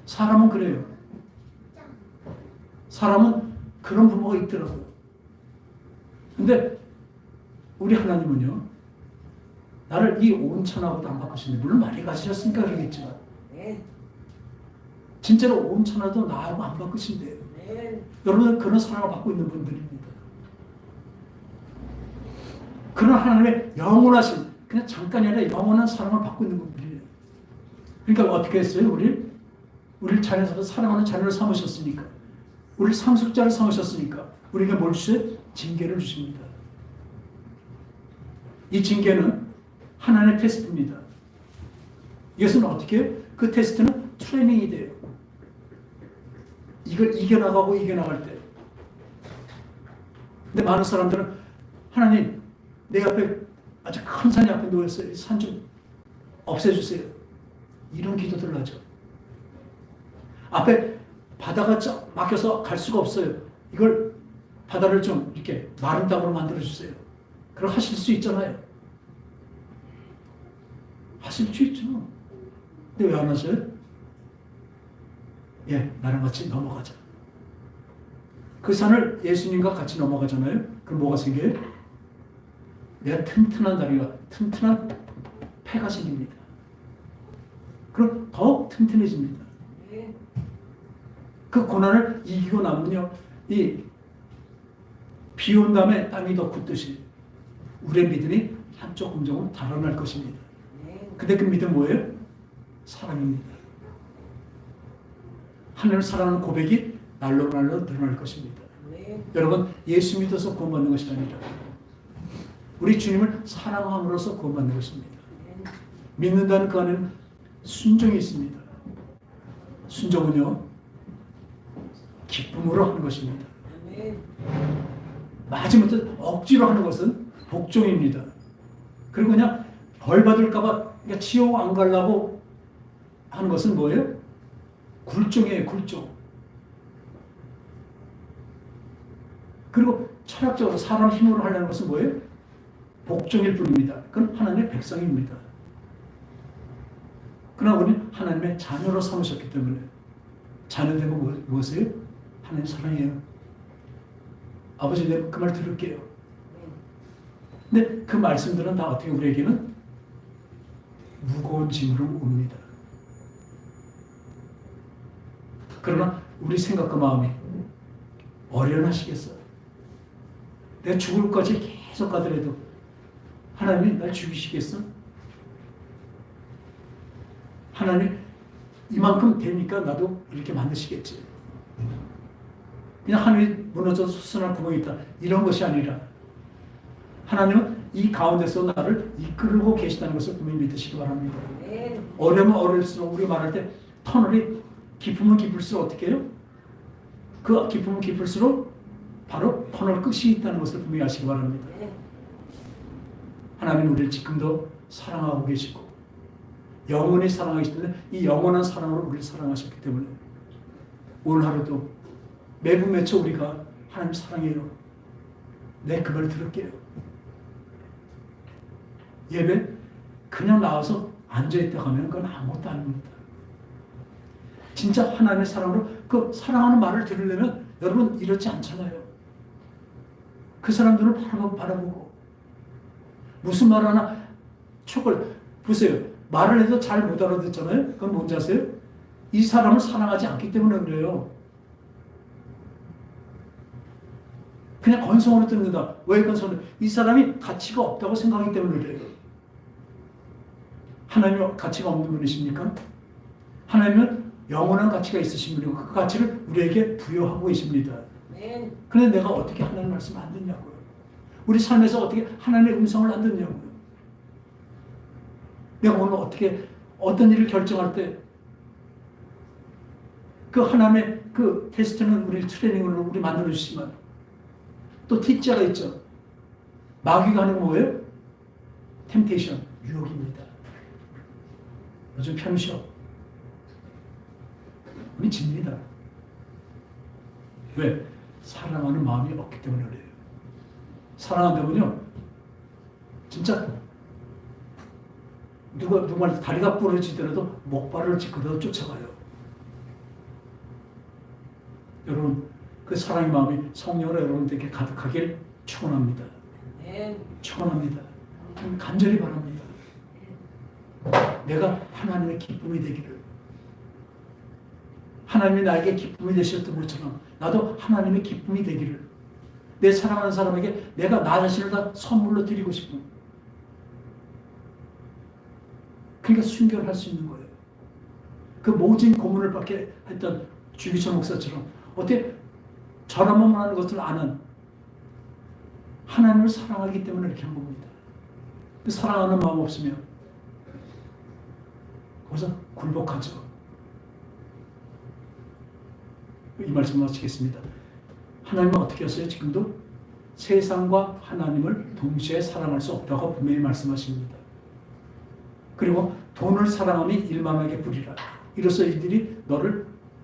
사람은 그래요. 사람은 그런 부모가 있더라고요. 근데 우리 하나님은요. 나를 이 온 천하고도 안 바꾸시는데 물론 많이 가지셨으니까 그러겠지만 진짜로 온 천하도 나하고 안 바꾸신대요. 여러분은 그런 사랑을 받고 있는 분들입니다. 그런 하나님의 영원하신 그냥 잠깐이 아니라 영원한 사랑을 받고 있는 분들이에요. 그러니까 어떻게 했어요? 우리를 자녀에서 사랑하는 자녀를 삼으셨으니까 우리를 상속자를 삼으셨으니까 우리에게 뭘 주세요? 징계를 주십니다. 이 징계는 하나님의 테스트입니다. 이것은 어떻게 해요? 그 테스트는 트레이닝이 돼요. 이걸 이겨나갈 때. 근데 많은 사람들은 하나님 내 앞에 아주 큰 산이 앞에 놓였어요. 산 좀 없애주세요. 이런 기도들을 하죠. 앞에 바다가 막혀서 갈 수가 없어요. 이걸 바다를 좀 이렇게 마른 땅으로 만들어 주세요. 그럼 하실 수 있잖아요. 하실 수 있죠. 근데 왜 안 하세요? 예, 나랑 같이 넘어가자. 그 산을 예수님과 같이 넘어가잖아요. 그럼 뭐가 생겨요? 내가 튼튼한 다리가, 튼튼한 폐가 생깁니다. 그럼 더욱 튼튼해집니다. 그 고난을 이기고 나면요, 비 온 다음에 땅이 더 굳듯이 우리의 믿음이 한쪽 조금 달아날 것입니다. 근데 그 믿음 뭐예요? 사랑입니다. 하나님을 사랑하는 고백이 날로 늘어날 것입니다. 여러분, 예수 믿어서 구원받는 것이 아니라 우리 주님을 사랑함으로써 구원받는 것입니다. 믿는다는 그 안에는 순종이 있습니다. 순종은요, 기쁨으로 하는 것입니다. 마지못해 억지로 하는 것은 복종입니다. 그리고 그냥 벌 받을까봐 지옥 안 가려고 하는 것은 뭐예요? 굴종이에요, 굴종. 그리고 철학적으로 사람 힘으로 하려는 것은 뭐예요? 복종일 뿐입니다. 그건 하나님의 백성입니다. 그러나 우리는 하나님의 자녀로 삼으셨기 때문에 자녀된 건 무엇이에요? 하나님 사랑해요. 아버지, 내가 그 말 들을게요. 근데 그 말씀들은 다 어떻게 우리에게는 무거운 짐으로 옵니다. 그러나 우리 생각과 마음이 어련하시겠어요. 내가 죽을 것까지 계속 가더라도 하나님이 날 죽이시겠어? 하나님 이만큼 되니까 나도 이렇게 만드시겠지. 그냥 하늘이 무너져서 솟아날 구멍이 있다, 이런 것이 아니라 하나님은 이 가운데서 나를 이끌고 계시다는 것을 분명히 믿으시기 바랍니다. 어려면 어릴수록 우리 말할 때 터널이 깊으면 깊을수록 어떻게 해요? 그 깊으면 깊을수록 바로 터널 끝이 있다는 것을 분명히 아시기 바랍니다. 하나님은 우리를 지금도 사랑하고 계시고 영원히 사랑하시기 때문에 이 영원한 사랑으로 우리를 사랑하셨기 때문에 오늘 하루도 매분 매초 우리가 하나님 사랑해요. 내 그 말 들을게요. 예배 그냥 나와서 앉아있다 가면 그건 아무것도 아닙니다. 진짜 하나님의 사랑으로 그 사랑하는 말을 들으려면 여러분 이렇지 않잖아요. 그 사람들을 바라보고 무슨 말 하나 촉을 보세요. 말을 해도 잘 못 알아듣잖아요. 그건 뭔지 아세요? 이 사람을 사랑하지 않기 때문에 그래요. 그냥 건성으로 듣는다. 왜 건성으로? 이 사람이 가치가 없다고 생각하기 때문에 그래요. 하나님은 가치가 없는 분이십니까? 하나님은 영원한 가치가 있으신 분이고 그 가치를 우리에게 부여하고 계십니다. 그런데 내가 어떻게 하나님 말씀을 안 듣냐고요. 우리 삶에서 어떻게 하나님의 음성을 안 듣냐고요. 내가 오늘 어떻게 어떤 일을 결정할 때 그 하나님의 그 테스트는 우리 트레이닝으로 우리 만들어 주시지만 또 T자가 있죠. 마귀가 하는 거 뭐예요? 템테이션, 유혹입니다. 요즘 편셔. 우리 집니다. 왜? 사랑하는 마음이 없기 때문에 그래요. 사랑한다면요, 진짜 누가 다리가 부러지더라도 목발을 짚고도 쫓아가요. 여러분, 그 사랑의 마음이 성령으로 여러분들에게 가득하길 축원합니다. 축원합니다. 간절히 바랍니다. 내가 하나님의 기쁨이 되기를. 하나님이 나에게 기쁨이 되셨던 것처럼 나도 하나님의 기쁨이 되기를. 내 사랑하는 사람에게 내가 나 자신을 다 선물로 드리고 싶은. 그러니까 순결할 수 있는 거예요. 그 모진 고문을 받게 했던 주기철 목사처럼 어떻게 저라만 하는 것을 아는 하나님을 사랑하기 때문에 이렇게 한 겁니다. 그 사랑하는 마음 없으면 거기서 굴복하죠. 이 말씀 마치겠습니다. 하나님은 어떻게 하세요? 지금도 세상과 하나님을 동시에 사랑할 수 없다고 분명히 말씀하십니다. 그리고 돈을 사랑함이 일만하게 뿌리라. 이로써 이들이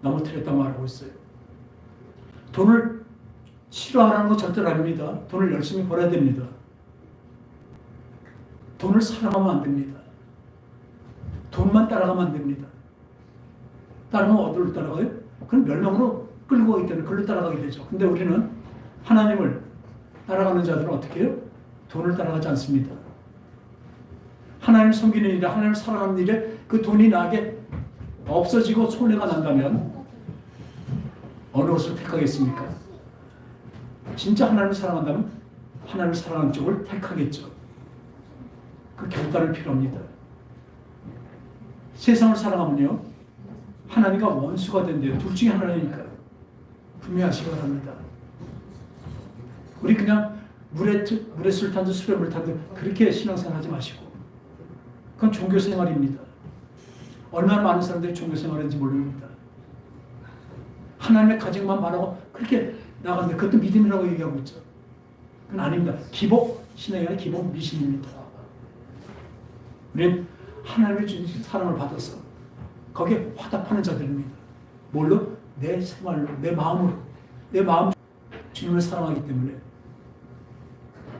넘어뜨렸다고 말하고 있어요. 돈을 싫어하는 거 절대로 아닙니다. 돈을 열심히 벌어야 됩니다. 돈을 사랑하면 안 됩니다. 돈만 따라가면 안 됩니다. 따라가면 어디로 따라가요? 그럼 멸망으로 끌고 가기 때문에 그걸로 따라가게 되죠. 근데 우리는 하나님을 따라가는 자들은 어떻게 해요? 돈을 따라가지 않습니다. 하나님 섬기는 일에, 하나님을 사랑하는 일에 그 돈이 나에게 없어지고 손해가 난다면 어느 것을 택하겠습니까? 진짜 하나님을 사랑한다면 하나님을 사랑하는 쪽을 택하겠죠. 그 결단을 필요합니다. 세상을 사랑하면요, 하나님과 원수가 된대요. 둘 중에 하나니까요. 분명히 아시기 바랍니다. 우리 그냥 물에 술 탄 듯 술에 물 탄 듯 그렇게 신앙생활 하지 마시고, 그건 종교생활입니다. 얼마나 많은 사람들이 종교생활인지 모릅니다. 하나님의 가정만 말하고 그렇게 나가는데 그것도 믿음이라고 얘기하고 있죠. 그건 아닙니다. 기복 신앙이 아니라 기복 미신입니다. 우리는 하나님의 주신 사랑을 받아서 거기에 화답하는 자들입니다. 뭘로? 내 생활로, 내 마음으로. 내 마음 주님을 사랑하기 때문에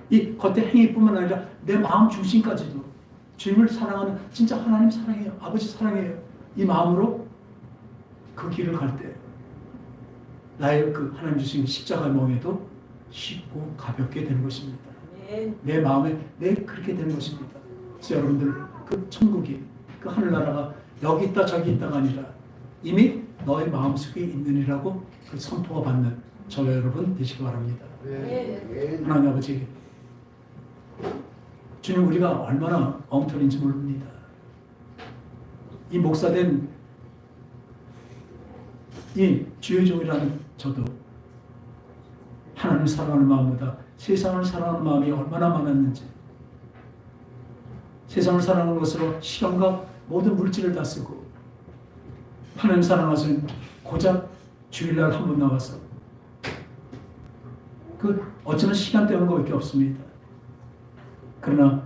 이 겉의 행위뿐만 아니라 내 마음 중심까지도 주님을 사랑하는, 진짜 하나님 사랑해요, 아버지 사랑해요, 이 마음으로 그 길을 갈 때 나의 그 하나님 주신 십자가의 멍에도 쉽고 가볍게 되는 것입니다. 내 마음에 그렇게 되는 것입니다. 그래서 여러분들 그 천국이, 그 하늘나라가 여기 있다 저기 있다가 아니라 이미 너의 마음속에 있느니라고 그 선포가 받는 저와 여러분 되시기 바랍니다. 하나님 아버지, 주님, 우리가 얼마나 엉터리인지 모릅니다. 이 목사된 이 주의 종이라는 저도 하나님을 사랑하는 마음보다 세상을 사랑하는 마음이 얼마나 많았는지, 세상을 사랑하는 것으로 시간과 모든 물질을 다 쓰고 하나님 사랑하시는 고작 주일날 한 번 나와서 그 어쩌면 시간 때우는 것밖에 없습니다. 그러나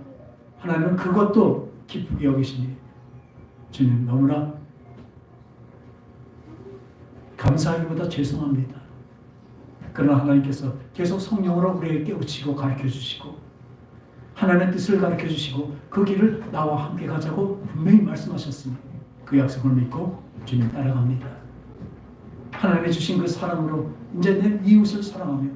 하나님은 그것도 기쁘게 여기시니 주님 너무나 감사하기보다 죄송합니다. 그러나 하나님께서 계속 성령으로 우리에게 깨우치고 가르쳐 주시고 하나님의 뜻을 가르쳐 주시고 그 길을 나와 함께 가자고 분명히 말씀하셨으니 그 약속을 믿고 주님 따라갑니다. 하나님이 주신 그 사랑으로 이제 내 이웃을 사랑하며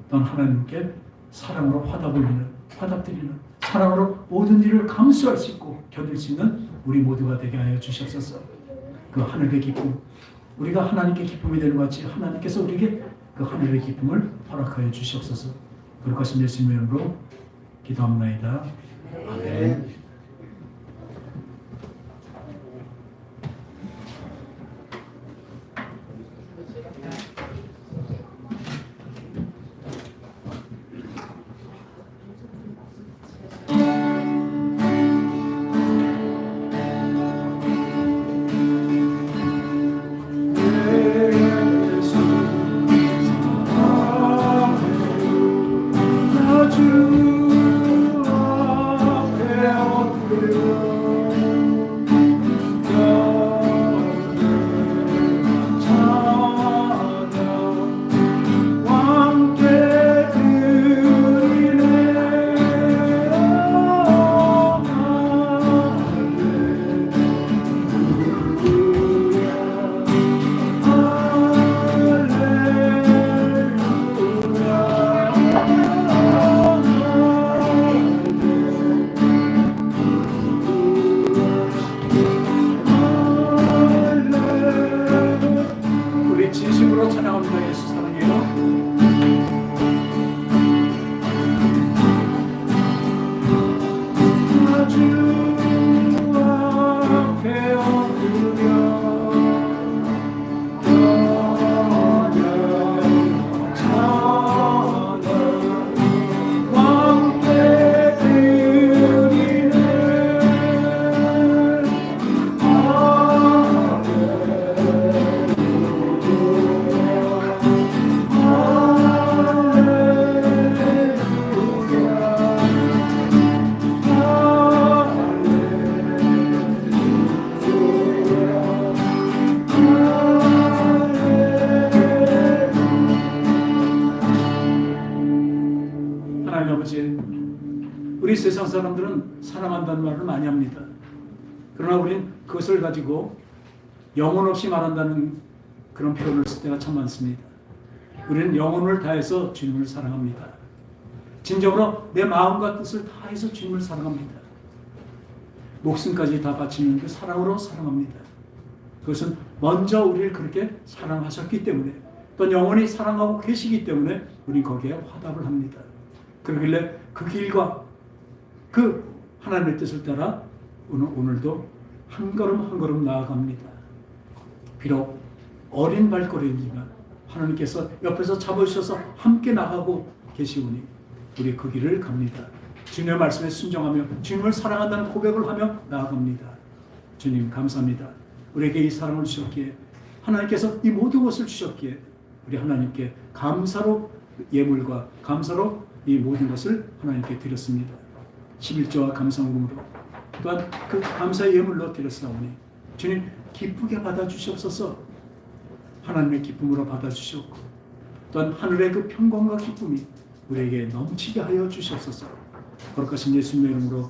넌 하나님께 사랑으로 화답드리는 사랑으로 모든 일을 감수할 수 있고 견딜 수 있는 우리 모두가 되게 하여 주시옵소서. 그 하늘의 기쁨, 우리가 하나님께 기쁨이 되는 것 같이 하나님께서 우리에게 그 하늘의 기쁨을 허락하여 주시옵소서. 그럴 것을 예수님의 이름으로 기도합나이다. 아멘. 주 앞에 하나님 아버지, 우리 세상 사람들은 사랑한다는 말을 많이 합니다. 그러나 우리는 그것을 가지고 영혼 없이 말한다는 그런 표현을 쓸 때가 참 많습니다. 우리는 영혼을 다해서 주님을 사랑합니다. 진정으로 내 마음과 뜻을 다해서 주님을 사랑합니다. 목숨까지 다 바치는 그 사랑으로 사랑합니다. 그것은 먼저 우리를 그렇게 사랑하셨기 때문에, 또 영원히 사랑하고 계시기 때문에 우리 거기에 화답을 합니다. 그러길래 그 길과 그 하나님의 뜻을 따라 오늘도 한 걸음 한 걸음 나아갑니다. 비록 어린 발걸음이지만 하나님께서 옆에서 잡아주셔서 함께 나가고 계시오니 우리 그 길을 갑니다. 주님의 말씀에 순종하며 주님을 사랑한다는 고백을 하며 나아갑니다. 주님 감사합니다. 우리에게 이 사랑을 주셨기에, 하나님께서 이 모든 것을 주셨기에 우리 하나님께 감사로 예물과 감사로 이 모든 것을 하나님께 드렸습니다. 11조와 감사원금으로 또한 그 감사의 예물로 드렸사오니 주님 기쁘게 받아주시옵소서. 하나님의 기쁨으로 받아주시옵고 또한 하늘의 그 평강과 기쁨이 우리에게 넘치게 하여 주시옵소서. 거룩하신 예수님의 이름으로